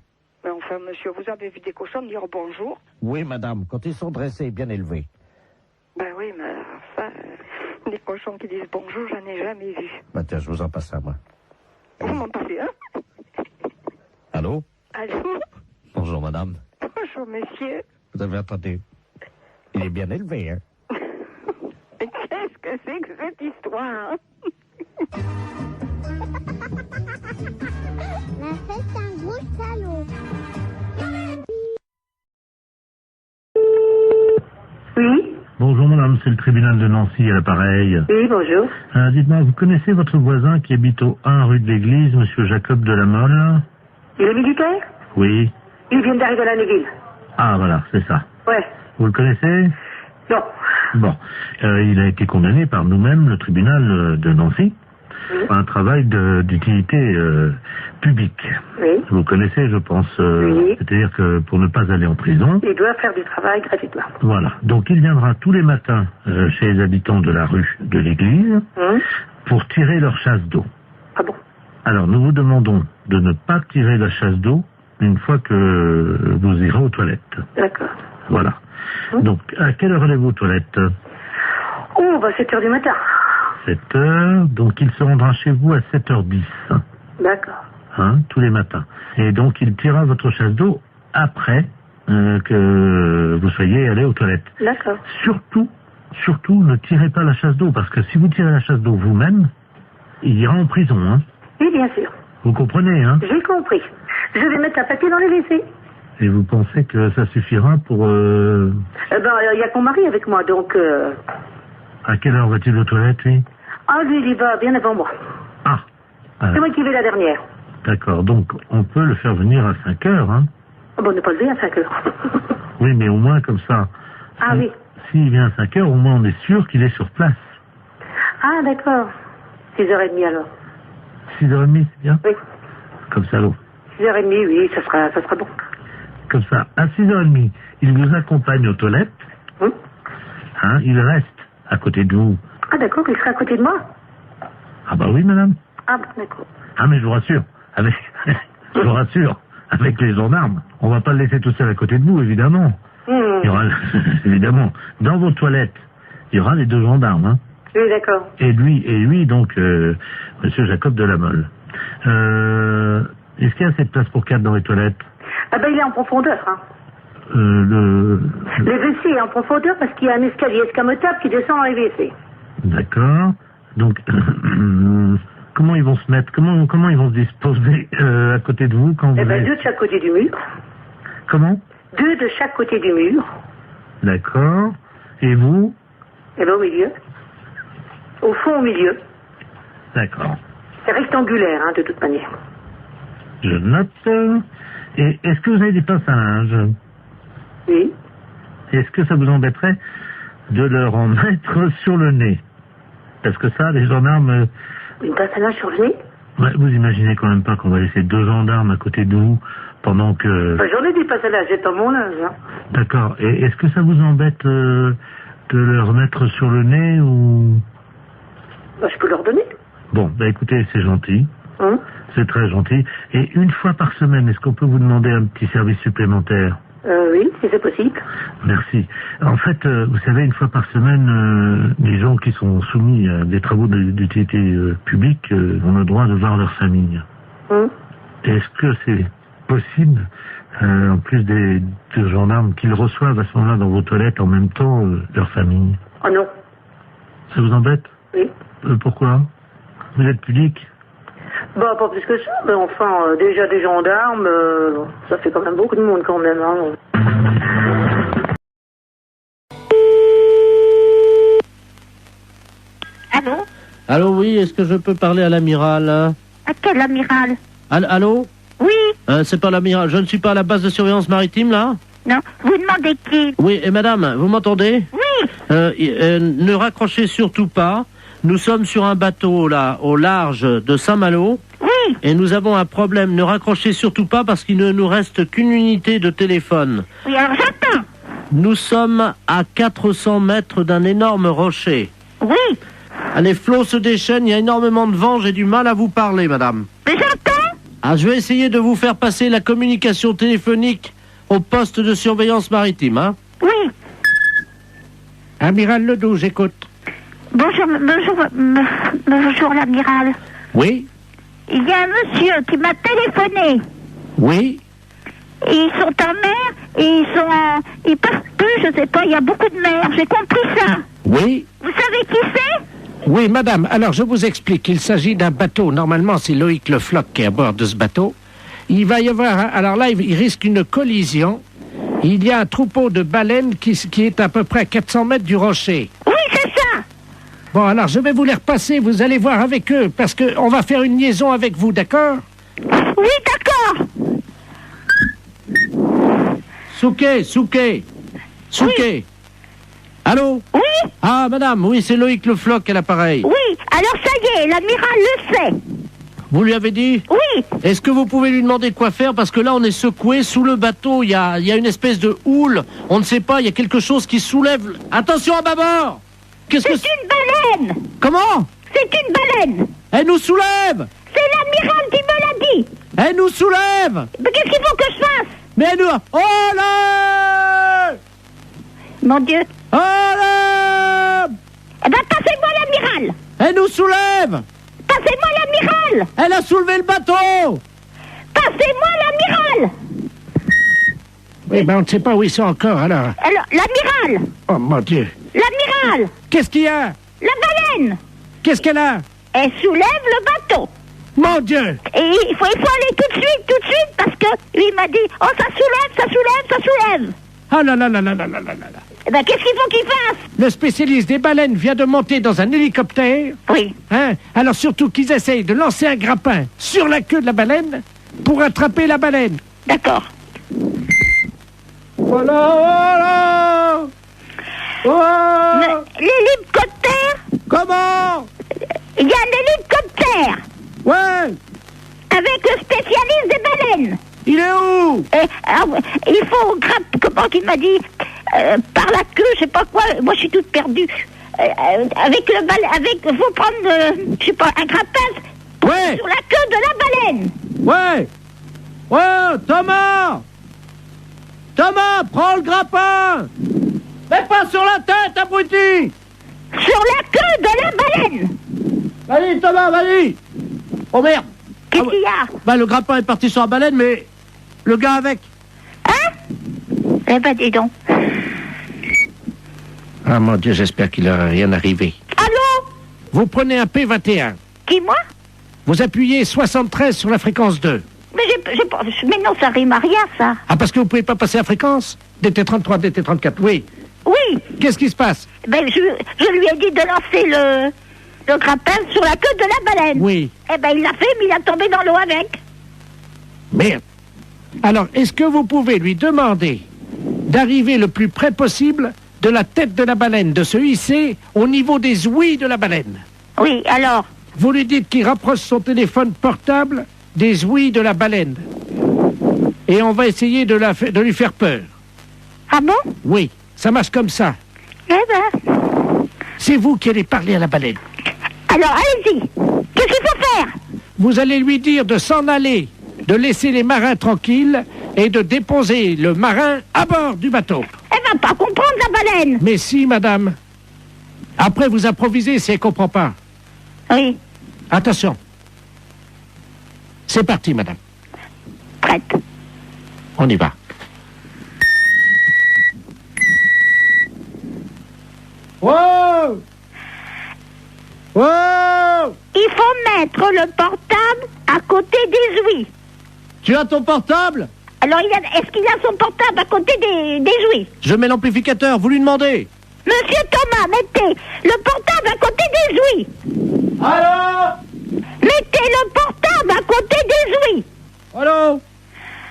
Mais enfin, monsieur, vous avez vu des cochons dire bonjour? Oui, madame, quand ils sont dressés et bien élevés. Ben oui, mais enfin, des cochons qui disent bonjour, j'en ai jamais vu. Bah tiens, je vous en passe un, moi. Vous m'en passez un? Allô? Allô? Bonjour, madame. Bonjour, monsieur. Vous avez entendu? Il est bien élevé, hein? Mais qu'est-ce que c'est que cette histoire? La fête un gros salaud. Oui. Bonjour madame, c'est le tribunal de Nancy à l'appareil. Oui, bonjour. Dites-moi, vous connaissez votre voisin qui habite au 1 rue de l'Église, monsieur Jacob de la Mole? Il est militaire? Oui. Il vient d'arriver à la Neuville. Ah voilà, c'est ça. Ouais. Vous le connaissez? Non. Bon, il a été condamné par nous-mêmes, le tribunal de Nancy, à un travail d'utilité publique. Oui. Vous connaissez, je pense. Oui. C'est-à-dire que pour ne pas aller en prison... Il doit faire du travail gratuitement. Voilà. Donc il viendra tous les matins chez les habitants de la rue de l'église pour tirer leur chasse d'eau. Ah bon? Alors nous vous demandons de ne pas tirer la chasse d'eau une fois que vous irez aux toilettes. D'accord. Voilà. Donc, à quelle heure allez-vous aux toilettes? Oh, bah 7h du matin. 7h, donc il se rendra chez vous à 7h10. D'accord. Hein, tous les matins. Et donc il tirera votre chasse d'eau après que vous soyez allé aux toilettes. D'accord. Surtout, ne tirez pas la chasse d'eau, parce que si vous tirez la chasse d'eau vous-même, il ira en prison. Hein. Oui, bien sûr. Vous comprenez, hein? J'ai compris. Je vais mettre un papier dans les WC. Et vous pensez que ça suffira pour... il y a mon mari avec moi, donc... À quelle heure va-t-il aux toilettes, lui? Ah, lui, il y va bien avant moi. Ah. C'est moi qui vais la dernière. D'accord, donc on peut le faire venir à 5 heures, hein? Ah bon, on n'est pas levé à 5 heures. Oui, mais au moins comme ça. Ah oui. S'il vient à 5 heures, au moins on est sûr qu'il est sur place. Ah, d'accord. 6h30 alors. 6h30, c'est bien? Oui. Comme ça, l'eau. 6h30, oui, ça sera bon. Comme ça, à 6h30, il vous accompagne aux toilettes. Hein, il reste à côté de vous. Ah d'accord, il sera à côté de moi? Ah bah oui, madame. Ah bon, d'accord. Ah mais je vous rassure, avec les gendarmes, on va pas le laisser tout seul à côté de vous, évidemment. Il y aura, évidemment, dans vos toilettes, il y aura les 2 gendarmes, hein. Oui, d'accord. Et lui, donc, monsieur Jacob de la Mole. Est-ce qu'il y a assez de place pour 4 dans les toilettes? Ah ben il est en profondeur, hein. Le WC est en profondeur parce qu'il y a un escalier escamotable qui descend dans les WC. D'accord. Donc, comment ils vont se mettre, comment ils vont se disposer à côté de vous quand vous... 2 de chaque côté du mur. Comment? 2 de chaque côté du mur. D'accord. Et vous? Au milieu. Au fond, au milieu. D'accord. C'est rectangulaire, hein, de toute manière. Je note. Et est-ce que vous avez des pinces à linge? Oui. Est-ce que ça vous embêterait de leur en mettre sur le nez? Parce que ça, les gendarmes... Une pince à linge sur le nez? Ouais, vous imaginez quand même pas qu'on va laisser 2 gendarmes à côté de nous pendant que... J'en ai dit passer là, j'ai dans mon linge. Hein. D'accord. Et est-ce que ça vous embête de leur mettre sur le nez ou... Bah, je peux leur donner. Bon, bah écoutez, c'est gentil. Hein? C'est très gentil. Et une fois par semaine, est-ce qu'on peut vous demander un petit service supplémentaire? Oui, si c'est possible. Merci. En fait, vous savez, une fois par semaine, les gens qui sont soumis à des travaux d'utilité publique ont le droit de voir leur famille. Est-ce que c'est possible, en plus des gendarmes, qu'ils reçoivent à ce moment-là dans vos toilettes en même temps leur famille? Ah non. Ça vous embête? Oui. Pourquoi? Vous êtes pudique? Bah, pas plus que ça, mais enfin, déjà des gendarmes, ça fait quand même beaucoup de monde quand même. Hein. Allô? Allô, oui, est-ce que je peux parler à l'amiral? À quel amiral? Allô? Oui. C'est pas l'amiral, je ne suis pas à la base de surveillance maritime, là? Non, vous demandez qui? Oui, et madame, vous m'entendez? Oui. Ne raccrochez surtout pas. Nous sommes sur un bateau, là, au large de Saint-Malo. Oui. Et nous avons un problème. Ne raccrochez surtout pas parce qu'il ne nous reste qu'une unité de téléphone. Oui, alors j'attends. Nous sommes à 400 mètres d'un énorme rocher. Oui. Les flots se déchaînent, il y a énormément de vent, j'ai du mal à vous parler, madame. Mais j'entends. Ah, je vais essayer de vous faire passer la communication téléphonique au poste de surveillance maritime, hein? Oui. Amiral Ledoux, j'écoute. Bonjour l'amiral. Oui. Il y a un monsieur qui m'a téléphoné. Oui. Et ils sont en mer et ils passent plus, je sais pas, il y a beaucoup de mer, j'ai compris ça. Oui. Vous savez qui c'est? Oui, madame, alors je vous explique. Il s'agit d'un bateau, normalement c'est Loïc Le Floch qui est à bord de ce bateau. Il va y avoir, alors là il risque une collision. Il y a un troupeau de baleines qui est à peu près à 400 mètres du rocher. Oui, c'est ça. Bon, alors je vais vous les repasser, vous allez voir avec eux, parce qu'on va faire une liaison avec vous, d'accord? Oui, d'accord. Souquet. Oui. Allô? Oui. Ah, madame, oui, c'est Loïc Le Floch à l'appareil. Oui, alors ça y est, l'amiral le sait. Vous lui avez dit? Oui. Est-ce que vous pouvez lui demander quoi faire? Parce que là, on est secoué sous le bateau. Il y a une espèce de houle. On ne sait pas, il y a quelque chose qui soulève. Attention à bâbord! C'est une baleine. Comment? C'est une baleine. Elle nous soulève! C'est l'amiral qui me l'a dit. Elle nous soulève! Mais qu'est-ce qu'il faut que je fasse? Mais elle nous... Oh là! Mon Dieu. Oh là! Eh ben, passez-moi l'amiral. Elle nous soulève! Passez-moi l'amiral. Elle a soulevé le bateau! Passez-moi l'amiral. Oui, ben on ne sait pas où ils sont encore, alors. Alors, l'amiral. Oh, mon Dieu. L'amiral. Qu'est-ce qu'il y a? La baleine. Qu'est-ce qu'elle a? Elle soulève le bateau. Mon Dieu. Et il faut aller tout de suite, parce que lui m'a dit, oh, ça soulève. Ah là là là là là là là là. Eh ben, qu'est-ce qu'il faut qu'il fasse? Le spécialiste des baleines vient de monter dans un hélicoptère. Oui. Hein? Alors surtout qu'ils essayent de lancer un grappin sur la queue de la baleine pour attraper la baleine. D'accord. Voilà. L'hélicoptère? Comment? Il y a un hélicoptère. Ouais. Avec le spécialiste des baleines. Il est où? Il faut grimper, comment qu'il m'a dit, par la queue, je sais pas quoi, moi je suis toute perdue. Faut prendre, je sais pas, un grappin sur la queue de la baleine. Ouais. Oh, Thomas, prends le grappin. Mais pas sur la tête, abruti. Sur la queue de la baleine. Vas-y, Thomas, vas-y. Oh merde. Qu'est-ce qu'il y a? Bah, le grappin est parti sur la baleine, mais le gars avec. Hein? Eh ben, dis donc. Ah, mon Dieu, j'espère qu'il n'aura rien arrivé. Allô? Vous prenez un P21. Qui, moi? Vous appuyez 73 sur la fréquence 2. Mais mais non, ça rime à rien, ça. Ah, parce que vous pouvez pas passer la fréquence? DT33, DT34, oui. Oui. Qu'est-ce qui se passe? Ben, je lui ai dit de lancer le grappin sur la queue de la baleine. Oui. Eh ben, il l'a fait, mais il a tombé dans l'eau avec. Merde. Alors, est-ce que vous pouvez lui demander d'arriver le plus près possible de la tête de la baleine, de se hisser au niveau des ouïes de la baleine? Oui, alors? vous lui dites qu'il rapproche son téléphone portable des ouïes de la baleine. Et on va essayer de lui faire peur. Ah bon? Oui, ça marche comme ça. Eh ben. C'est vous qui allez parler à la baleine. Alors, allez-y. Qu'est-ce qu'il faut faire? Vous allez lui dire de s'en aller, de laisser les marins tranquilles et de déposer le marin à bord du bateau. Elle va pas comprendre, la baleine. Mais si, madame. Après, vous improvisez si elle comprend pas. Oui. Attention. C'est parti, madame. Prête. On y va. Wow! Wow! Il faut mettre le portable à côté des ouïes. Tu as ton portable? Alors, est-ce qu'il a son portable à côté des ouïes? Je mets l'amplificateur, vous lui demandez. Monsieur Thomas, mettez le portable à côté des ouïes. Allô? Mettez le portable à côté des ouïes. Allô?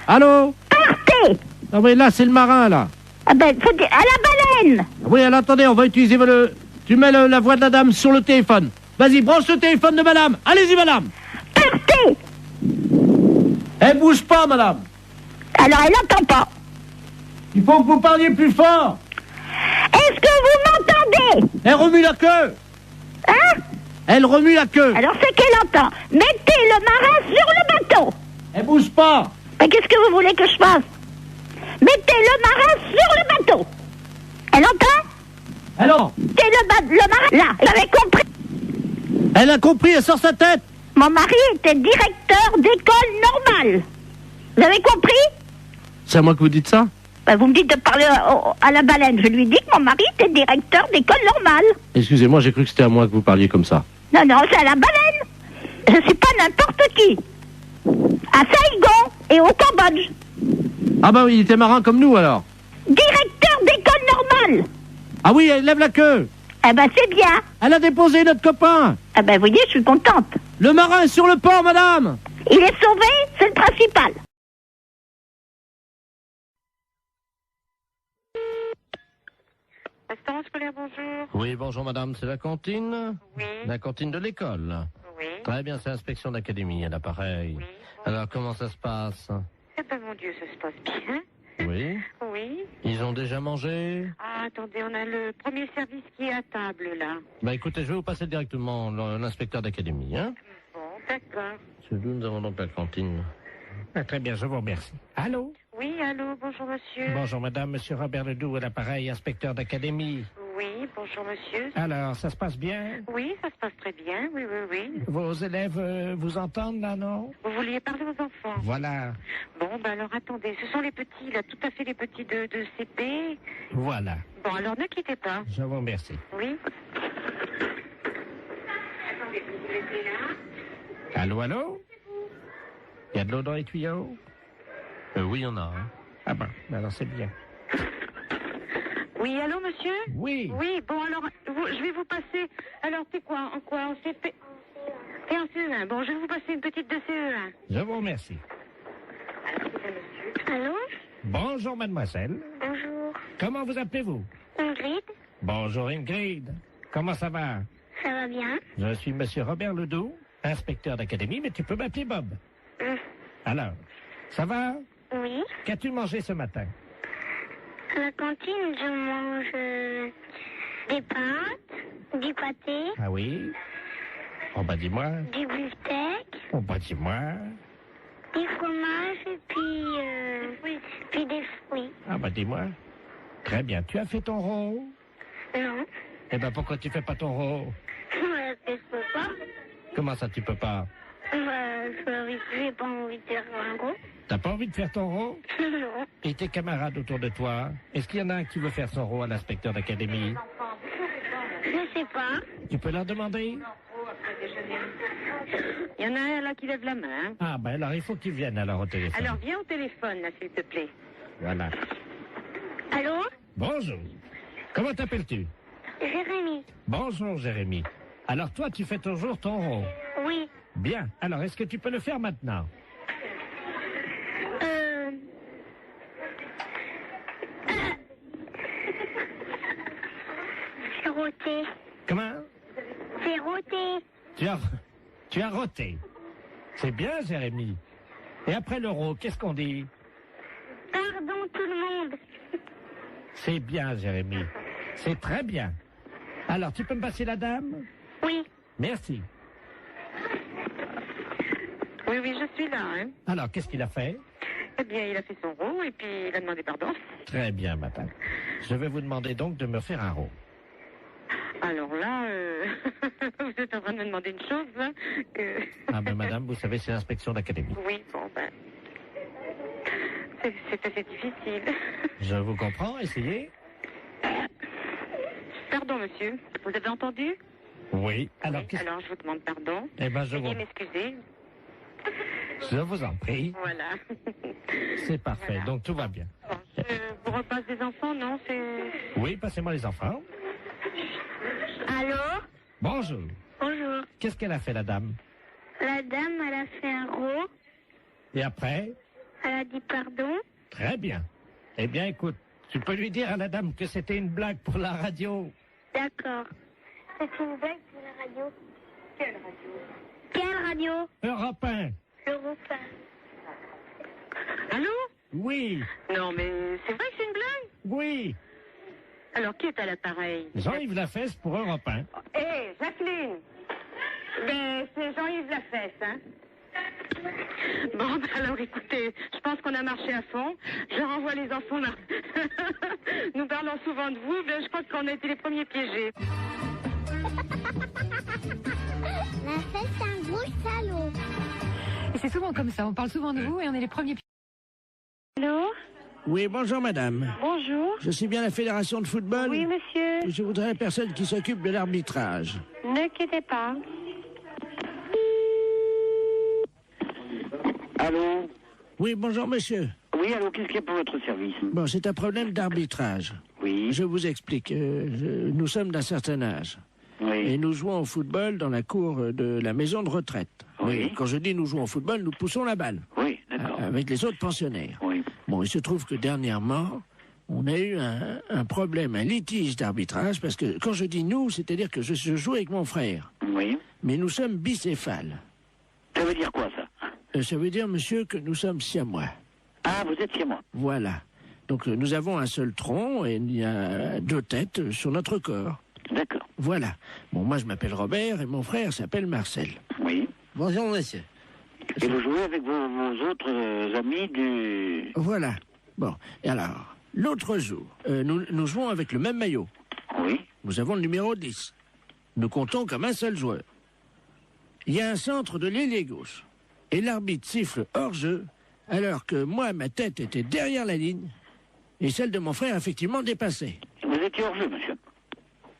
Allô? Partez. Ah oui, là, c'est le marin, là. Ah ben, faut dire, à la baleine. Oui, alors attendez, on va utiliser le... Tu mets la voix de la dame sur le téléphone. Vas-y, branche le téléphone de madame. Allez-y, madame. Partez. Elle bouge pas, madame. Alors, elle n'entend pas. Il faut que vous parliez plus fort. Est-ce que vous m'entendez? Elle remue la queue. Hein? Elle remue la queue. Alors, c'est qu'elle entend. Mettez le marin sur le bateau. Elle bouge pas. Mais qu'est-ce que vous voulez que je fasse? Mettez le marin sur le bateau. Elle entend? Alors? Mettez le marin là. Vous avez compris? Elle a compris, elle sort sa tête. Mon mari était directeur d'école normale. Vous avez compris? C'est à moi que vous dites ça? Ben, vous me dites de parler à la baleine. Je lui dis que mon mari était directeur d'école normale. Excusez-moi, j'ai cru que c'était à moi que vous parliez comme ça. Non, non, c'est à la baleine. Je suis pas n'importe qui. À Saigon et au Cambodge. Ah bah oui, il était marin comme nous alors. Directeur d'école normale. Ah oui, elle lève la queue. Eh ben, c'est bien. Elle a déposé notre copain. Eh ben, vous voyez, je suis contente. Le marin est sur le port, madame. Il est sauvé, c'est le principal. Restaurant scolaire, bonjour. Oui, bonjour madame, c'est la cantine? Oui. La cantine de l'école? Oui. Très bien, c'est l'inspection d'académie, à l'appareil. Oui. Alors, comment ça se passe? Eh ben, mon Dieu, ça se passe bien. Oui. Oui. Ils ont déjà mangé? Ah, attendez, on a le premier service qui est à table, là. Bah écoutez, je vais vous passer directement l'inspecteur d'académie, hein? Bon, d'accord. C'est d'où nous avons donc la cantine? Ah, très bien, je vous remercie. Allô? Oui, allô, bonjour, monsieur. Bonjour, madame, monsieur Robert Ledoux à l'appareil, inspecteur d'académie. Oui, bonjour, monsieur. Alors, ça se passe bien? Oui, ça se passe très bien, oui, oui, oui. Vos élèves vous entendent, là, non? Vous vouliez parler aux enfants? Voilà. Bon, ben alors, attendez, ce sont les petits, là, tout à fait les petits de CP. Voilà. Bon, alors, ne quittez pas. Je vous remercie. Oui. Attendez, vous laissez là. Allô, allô? Il y a de l'eau dans les tuyaux? Oui, il y en a, hein. Ah ben, alors c'est bien. Oui, allô, monsieur? Oui. Oui, bon, alors, je vais vous passer... Alors, c'est quoi? En quoi? En CP? Et en CE1. Bon, je vais vous passer une petite de CE1. Je vous remercie. Allô? Bonjour, mademoiselle. Bonjour. Comment vous appelez-vous? Ingrid? Bonjour, Ingrid. Comment ça va? Ça va bien? Je suis monsieur Robert Ledoux, inspecteur d'académie, mais tu peux m'appeler Bob. Alors, ça va? Oui. Qu'as-tu mangé ce matin? À la cantine, je mange des pâtes, du pâté, Ah oui? Oh bah dis-moi. du beefsteak, Oh bah dis-moi. du fromage et puis des fruits. Ah bah dis-moi. Très bien. Tu as fait ton rôle? Non. Eh ben pourquoi tu fais pas ton rôle? Je peux pas. Comment ça tu peux pas? J'ai pas envie de faire un gros. T'as pas envie de faire ton rôle? Non. Et tes camarades autour de toi? Est-ce qu'il y en a un qui veut faire son rôle à l'inspecteur d'académie? Je sais pas. Tu peux leur demander? Il y en a un là qui lève la main. Ah ben alors il faut qu'ils viennent alors au téléphone. Alors viens au téléphone là, s'il te plaît. Voilà. Allô? Bonjour. Comment t'appelles-tu? Jérémy. Bonjour Jérémy. Alors toi tu fais toujours ton rôle? Oui. Bien. Alors est-ce que tu peux le faire maintenant? C'est roté. Comment? C'est roté. Tu as... Tu as roté. C'est bien, Jérémy. Et après l'euro, qu'est-ce qu'on dit? Pardon tout le monde. C'est bien, Jérémy. C'est très bien. Alors, tu peux me passer la dame? Oui. Merci. Oui, oui, je suis là. Hein. Alors, qu'est-ce qu'il a fait? Eh bien, il a fait son rond et puis il a demandé pardon. Très bien, madame. Je vais vous demander donc de me faire un rond. Alors là, vous êtes en train de me demander une chose, là, que... Ah ben, madame, vous savez, c'est l'inspection d'académie. Oui, bon, ben... C'est assez difficile. Je vous comprends, essayez. Pardon, monsieur. Vous avez entendu? Oui. Alors, oui, alors je vous demande pardon. Eh ben, Veuillez m'excuser. Je vous en prie. Voilà. C'est parfait, voilà. Donc tout va bien. Bon, je vous repasse des enfants, non? Oui, passez-moi les enfants. Allô? Bonjour. Bonjour. Qu'est-ce qu'elle a fait, la dame? La dame, elle a fait un rond. Et après? Elle a dit pardon. Très bien. Eh bien, écoute, tu peux lui dire à la dame que c'était une blague pour la radio. D'accord. C'est une blague pour la radio. Quelle radio? Quelle radio? Europe 1. Europe 1. Allô? Oui. Non, mais c'est vrai que c'est une blague? Oui. Alors, qui est à l'appareil? Jean-Yves Lafesse pour Europe 1. Hé, Jacqueline! Ben, c'est Jean-Yves Lafesse, hein? Bon, ben alors écoutez, je pense qu'on a marché à fond. Je renvoie les enfants là. Nous parlons souvent de vous, mais je crois qu'on a été les premiers piégés. La fête, c'est un gros salaud. Et c'est souvent comme ça, on parle souvent de vous et on est les premiers. Allô? Oui, bonjour madame. Bonjour. Je suis bien la fédération de football. Oui, monsieur. Je voudrais la personne qui s'occupe de l'arbitrage. Ne quittez pas. Allô? Oui, bonjour monsieur. Oui, allô, qu'est-ce qu'il y a pour votre service? Bon, c'est un problème d'arbitrage. Oui. Je vous explique. Nous sommes d'un certain âge. Oui. Et nous jouons au football dans la cour de la maison de retraite. Oui. Mais quand je dis nous jouons au football, nous poussons la balle. Oui, d'accord. Avec les autres pensionnaires. Oui. Bon, il se trouve que dernièrement, on a eu un problème, un litige d'arbitrage, parce que quand je dis nous, c'est-à-dire que je joue avec mon frère. Oui. Mais nous sommes bicéphales. Ça veut dire quoi, ça? Ça veut dire, monsieur, que nous sommes siamois. Ah, vous êtes siamois. Voilà. Donc nous avons un seul tronc et il y a deux têtes sur notre corps. D'accord. Voilà. Bon, moi je m'appelle Robert et mon frère s'appelle Marcel. Oui. Bonjour, monsieur. Et vous jouez avec vos autres amis du... Voilà. Bon, et alors, l'autre jour, nous jouons avec le même maillot. Oui. Nous avons le numéro 10. Nous comptons comme un seul joueur. Il y a un centre de l'ailier gauche. Et l'arbitre siffle hors-jeu, alors que moi, ma tête était derrière la ligne, et celle de mon frère, effectivement, dépassée. Vous étiez hors-jeu, monsieur?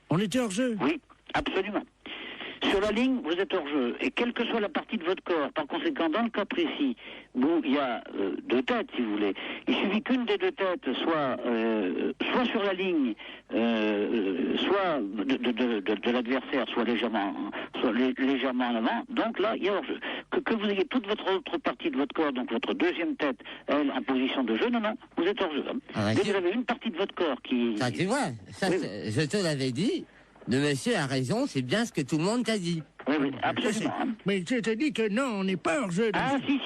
On était hors-jeu? Oui, absolument. Sur la ligne, vous êtes hors-jeu. Et quelle que soit la partie de votre corps, par conséquent, dans le cas précis, où il y a deux têtes, si vous voulez, il suffit qu'une des deux têtes soit sur la ligne, soit de l'adversaire, soit légèrement en avant. Donc là, il y a hors-jeu. Que vous ayez toute votre autre partie de votre corps, donc votre deuxième tête, elle, en position de jeu, non, vous êtes hors-jeu. Ah, dès que vous avez une partie de votre corps qui... Ça, tu vois, ça, oui. Je te l'avais dit. Le monsieur a raison, c'est bien ce que tout le monde t'a dit. Oui, absolument. Mais je te dis que non, on n'est pas hors jeu. Ah, si.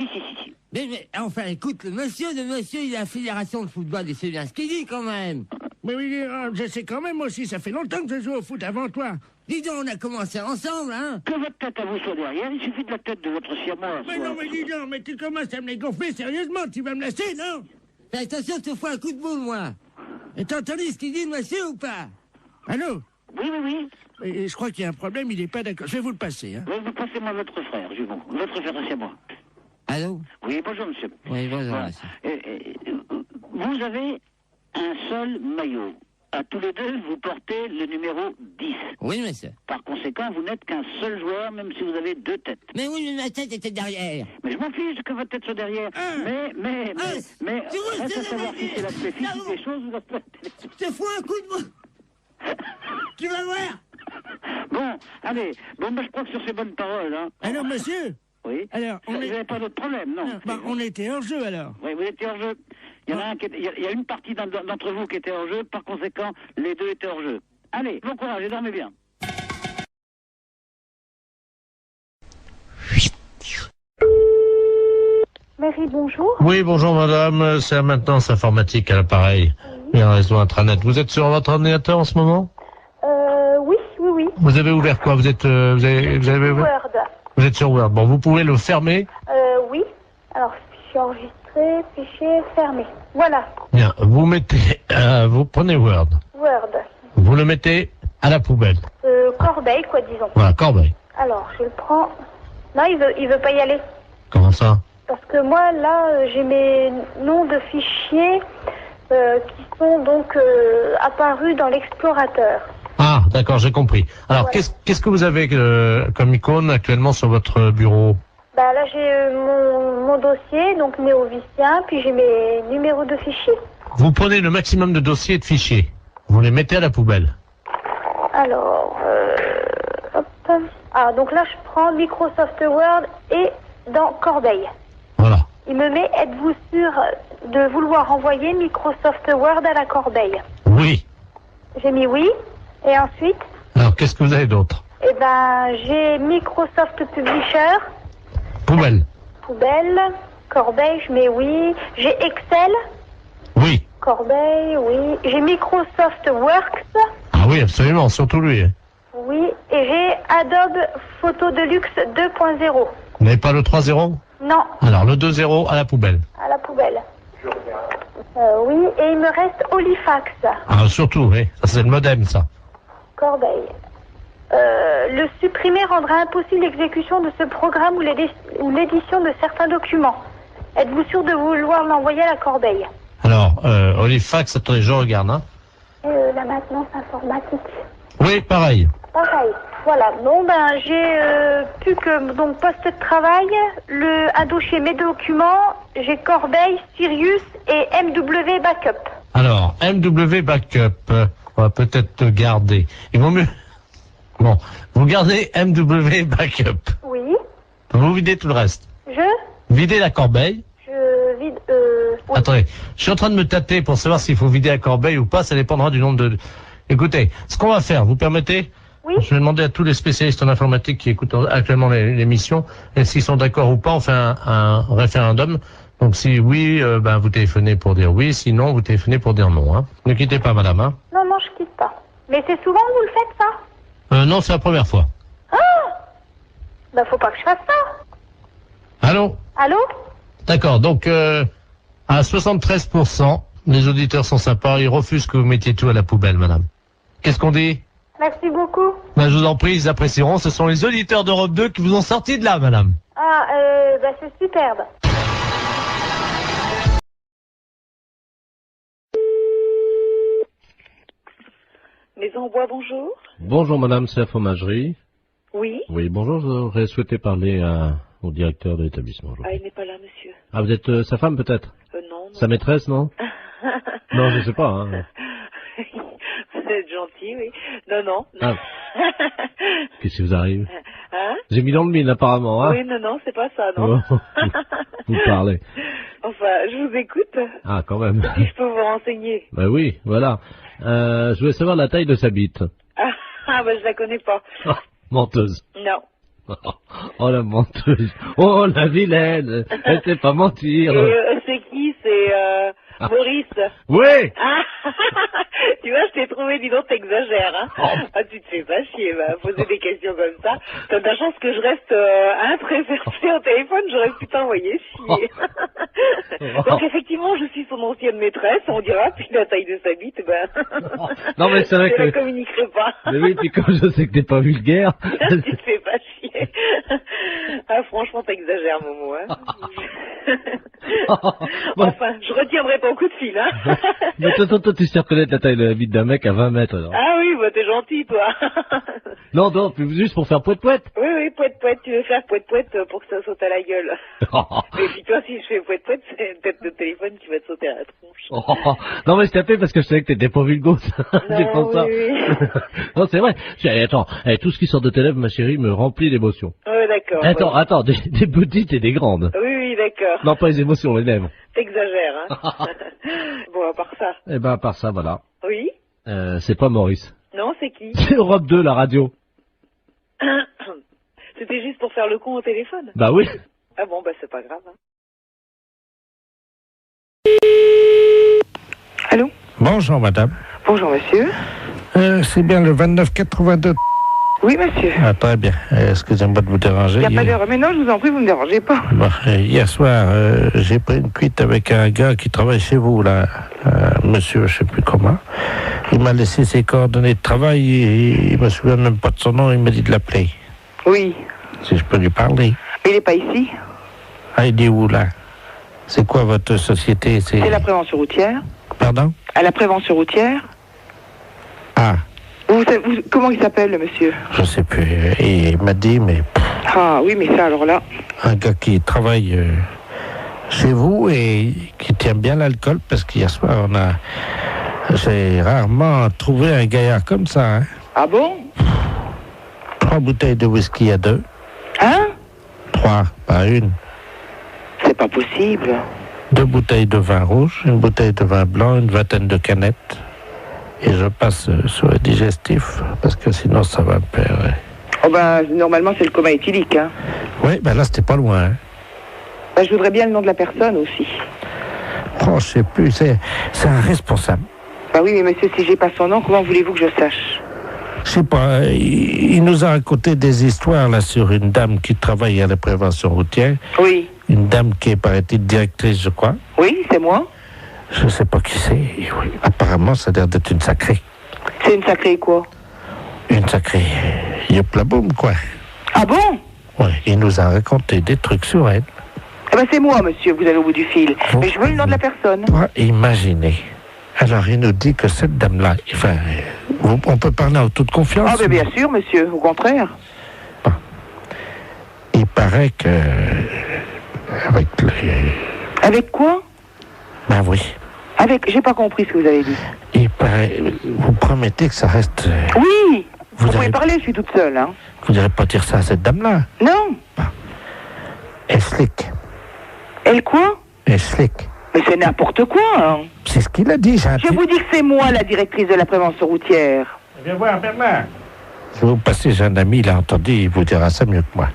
Mais enfin, écoute, le monsieur, il a la fédération de football, et c'est bien ce qu'il dit quand même. Mais oui, je sais quand même aussi, ça fait longtemps que je joue au foot avant toi. Dis donc, on a commencé ensemble, hein. Que votre tête à vous soit derrière, il suffit de la tête de votre siamois. Mais non, mais dis donc, mais tu commences à me les gonfler sérieusement, tu vas me laisser, non? Fais attention, je te fous un coup de boule, moi. Et t'as entendu ce qu'il dit, le monsieur, ou pas? Allô? Oui. Et je crois qu'il y a un problème, il n'est pas d'accord. Je vais vous le passer, hein. Oui, vous passez-moi votre frère, votre frère c'est moi. Allô? Oui, bonjour, monsieur. Oui, bonjour, voilà. monsieur. Vous avez un seul maillot. À tous les deux, vous portez le numéro 10. Oui, monsieur. Par conséquent, vous n'êtes qu'un seul joueur, même si vous avez deux têtes. Mais oui, mais ma tête était derrière. Mais je m'en fiche que votre tête soit derrière. Mais, reste à savoir si c'est l'aspect physique des choses ou l'aspect... Je te fous un coup de boule. Tu vas voir. Bon, allez. Bon, je crois que sur ces bonnes paroles, hein. Alors, monsieur? Oui. Alors, vous n'avez pas d'autre problème, non? On était hors jeu, alors. Oui, vous étiez hors jeu. Il y a une partie d'entre vous qui était hors jeu, par conséquent, les deux étaient hors jeu. Allez, bon courage et dormez bien. Magri, bonjour. Oui, bonjour madame, c'est la maintenance informatique à l'appareil. Et un réseau intranet. Vous êtes sur votre ordinateur en ce moment? Oui. Vous avez ouvert quoi? Vous êtes vous avez ouvert Word. Vous êtes sur Word. Bon, vous pouvez le fermer. Oui. Alors, fichier enregistré, fichier fermé. Voilà. Bien, vous mettez vous prenez Word. Word. Vous le mettez à la poubelle. Corbeille, quoi, disons. Voilà, corbeille. Alors, je le prends. Non, il veut pas y aller. Comment ça? Parce que moi, là, j'ai mes noms de fichiers qui sont donc apparus dans l'explorateur. Ah, d'accord, j'ai compris. Alors, Voilà. qu'est-ce que vous avez comme icône actuellement sur votre bureau? Bah là, j'ai mon dossier, donc néovicien, puis j'ai mes numéros de fichiers. Vous prenez le maximum de dossiers et de fichiers. Vous les mettez à la poubelle. Alors, hop. Ah, donc là, je prends Microsoft Word et dans Corbeille. Voilà. Il me met, êtes-vous sûr de vouloir envoyer Microsoft Word à la corbeille? Oui. J'ai mis oui. Et ensuite, Alors, qu'est-ce que vous avez d'autre? eh ben, j'ai Microsoft Publisher, Poubelle. poubelle, corbeille, je mets oui. J'ai Excel, Oui. corbeille, oui. J'ai Microsoft Works, Ah oui, absolument, surtout lui. Hein. oui. Et j'ai Adobe Photo Deluxe 2.0. Vous n'avez pas le 3.0? Non, Alors, le 2.0 à la poubelle. à la poubelle. Oui, et il me reste Olifax, Ah, surtout, oui. Ça, c'est le modem, ça. corbeille. Le supprimer rendra impossible l'exécution de ce programme ou l'édition de certains documents. Êtes-vous sûr de vouloir l'envoyer à la corbeille? Alors, Olifax, attendez, je regarde, hein. La maintenance informatique. Oui, pareil. Pareil. Voilà. Bon, ben, j'ai plus que donc poste de travail, un dossier mes documents, j'ai Corbeille, Sirius et MW Backup. Alors, MW Backup, on va peut-être garder. Il vaut mieux... Bon, vous gardez MW Backup. Oui. Vous videz tout le reste. Videz la corbeille. Je vide. Oui. Attendez, je suis en train de me tâter pour savoir s'il faut vider la corbeille ou pas, ça dépendra du nombre de... Écoutez, ce qu'on va faire, vous permettez? Oui. Je vais demander à tous les spécialistes en informatique qui écoutent actuellement l'émission, et s'ils sont d'accord ou pas, on fait un référendum. Donc si oui, ben vous téléphonez pour dire oui, sinon vous téléphonez pour dire non. Hein. Ne quittez pas, madame. Hein. Non, je quitte pas. Mais c'est souvent que vous le faites, ça? Non, c'est la première fois. Ah! Ben, faut pas que je fasse ça. Allô? Allô? D'accord, donc à 73%, les auditeurs sont sympas, ils refusent que vous mettiez tout à la poubelle, madame. Qu'est-ce qu'on dit? Merci beaucoup. Ben, je vous en prie, ils apprécieront. Ce sont les auditeurs d'Europe 2 qui vous ont sorti de là, madame. Ah, ben, c'est superbe. Maison Bois, bonjour. Bonjour, madame, c'est la fromagerie. Oui. Oui, bonjour, j'aurais souhaité parler au directeur de l'établissement. Ah, il n'est pas là, monsieur. Ah, vous êtes sa femme, peut-être? Non. Sa maîtresse, non? Non, je sais pas. Hein. Vous êtes gentil, oui. Non. Ah. Qu'est-ce qui vous arrive? Hein? J'ai mis dans le mille, apparemment. Hein. Oui, non, c'est pas ça, non. Vous parlez. Enfin, je vous écoute. Ah, quand même. Si je peux vous renseigner. Ben oui, voilà. Je voulais savoir la taille de sa bite. Ben je la connais pas. Menteuse. Non. Oh, la menteuse. Oh, la vilaine. Elle sait pas mentir. C'est qui? C'est Maurice. Oui. Ah, tu vois, je t'ai trouvé, dis donc, t'exagères, hein. Ah, tu te fais pas chier, poser des questions comme ça. T'as de la chance que je reste très versée au téléphone, j'aurais pu t'envoyer chier. Donc, effectivement, je suis son ancienne maîtresse, on dira, puis la taille de sa bite, Non, mais c'est vrai je que... la communiquerai pas. Mais oui, puis comme je sais que t'es pas vulgaire... Tu te fais pas chier. Ah, franchement, t'exagères, Momo, hein. Enfin, je retiendrai ton coup de fil, hein. Mais toi, tu sais reconnaître la taille de la bite d'un mec à 20 mètres, alors. Ah oui, t'es gentil, toi. Non, juste pour faire poète-poète. Oui, poète-poète, tu veux faire poète-poète pour que ça saute à la gueule. Et puis toi, si je fais poète-poète, c'est peut-être le téléphone qui va te sauter à la tronche. Non, mais je t'appelais parce que je savais que t'étais pas vulgose. C'est pour ça. Oui. Non, c'est vrai. Attends, tout ce qui sort de tes lèvres, ma chérie, me remplit d'émotions. Oui, d'accord. Attends, des petites et des grandes. Oui, d'accord. Non, pas les émotions, les lèvres. T'exagères, hein. Bon, à part ça. Eh ben, à part ça, voilà. Oui. C'est pas Maurice. Non, c'est qui? C'est Europe 2, la radio. C'était juste pour faire le con au téléphone? Bah oui. Ah bon, c'est pas grave, hein. Allô? Bonjour, madame. Bonjour, monsieur. C'est bien le 2982. Oui, monsieur. Ah, très bien. Excusez-moi de vous déranger. Il n'y a pas d'erreur. Mais non, je vous en prie, vous ne me dérangez pas. Bon, hier soir, j'ai pris une cuite avec un gars qui travaille chez vous, là. Monsieur, je sais plus comment. Il m'a laissé ses coordonnées de travail et il me souvient même pas de son nom. Il m'a dit de l'appeler. Oui. Si je peux lui parler. Mais il n'est pas ici. Ah, il est où, là? C'est quoi votre société? C'est la prévention routière. Pardon? À la prévention routière. Ah. Comment il s'appelle, le monsieur? Je sais plus. Et il m'a dit, mais... Ah oui, mais ça, alors là... Un gars qui travaille chez vous et qui tient bien l'alcool, parce qu'hier soir, j'ai rarement trouvé un gaillard comme ça. Hein. Ah bon? 3 bouteilles de whisky à 2. Hein? 3, pas une. C'est pas possible. 2 bouteilles de vin rouge, une bouteille de vin blanc, une vingtaine de canettes. Et je passe sur le digestif, parce que sinon ça va me perdre. Oh ben, normalement c'est le coma éthylique, hein. Oui, ben là c'était pas loin. Hein. Ben, je voudrais bien le nom de la personne aussi. Oh, je sais plus, c'est un responsable. Ben oui, mais monsieur, si j'ai pas son nom, comment voulez-vous que je sache? Je sais pas, il nous a raconté des histoires là sur une dame qui travaille à la prévention routière. Oui. Une dame qui est, paraît-il, directrice, je crois. Oui, c'est moi. Je sais pas qui c'est. Oui. Apparemment, ça a l'air d'être une sacrée. C'est une sacrée quoi? Une sacrée yop-la-boum, quoi. Ah bon? Oui, il nous a raconté des trucs sur elle. Eh ben c'est moi, monsieur, vous allez au bout du fil. Mais je veux le nom de la personne. Imaginez. Alors, il nous dit que cette dame-là... Enfin, on peut parler en toute confiance. Ah ben bien sûr, monsieur, au contraire. Bon. Il paraît que... Avec quoi? Ben oui. J'ai pas compris ce que vous avez dit. Il paraît... Vous promettez que ça reste... Oui. Vous pouvez parler, je suis toute seule, hein. Vous n'allez pas dire ça à cette dame-là? Non. Elle slick. Elle quoi? Elle slick. Mais c'est n'importe quoi, hein. C'est ce qu'il a dit, Je vous dis que c'est moi, la directrice de la prévention routière. Viens voir, Bernard. Je vais vous passer, j'ai un ami, il a entendu, il vous dira ça mieux que moi.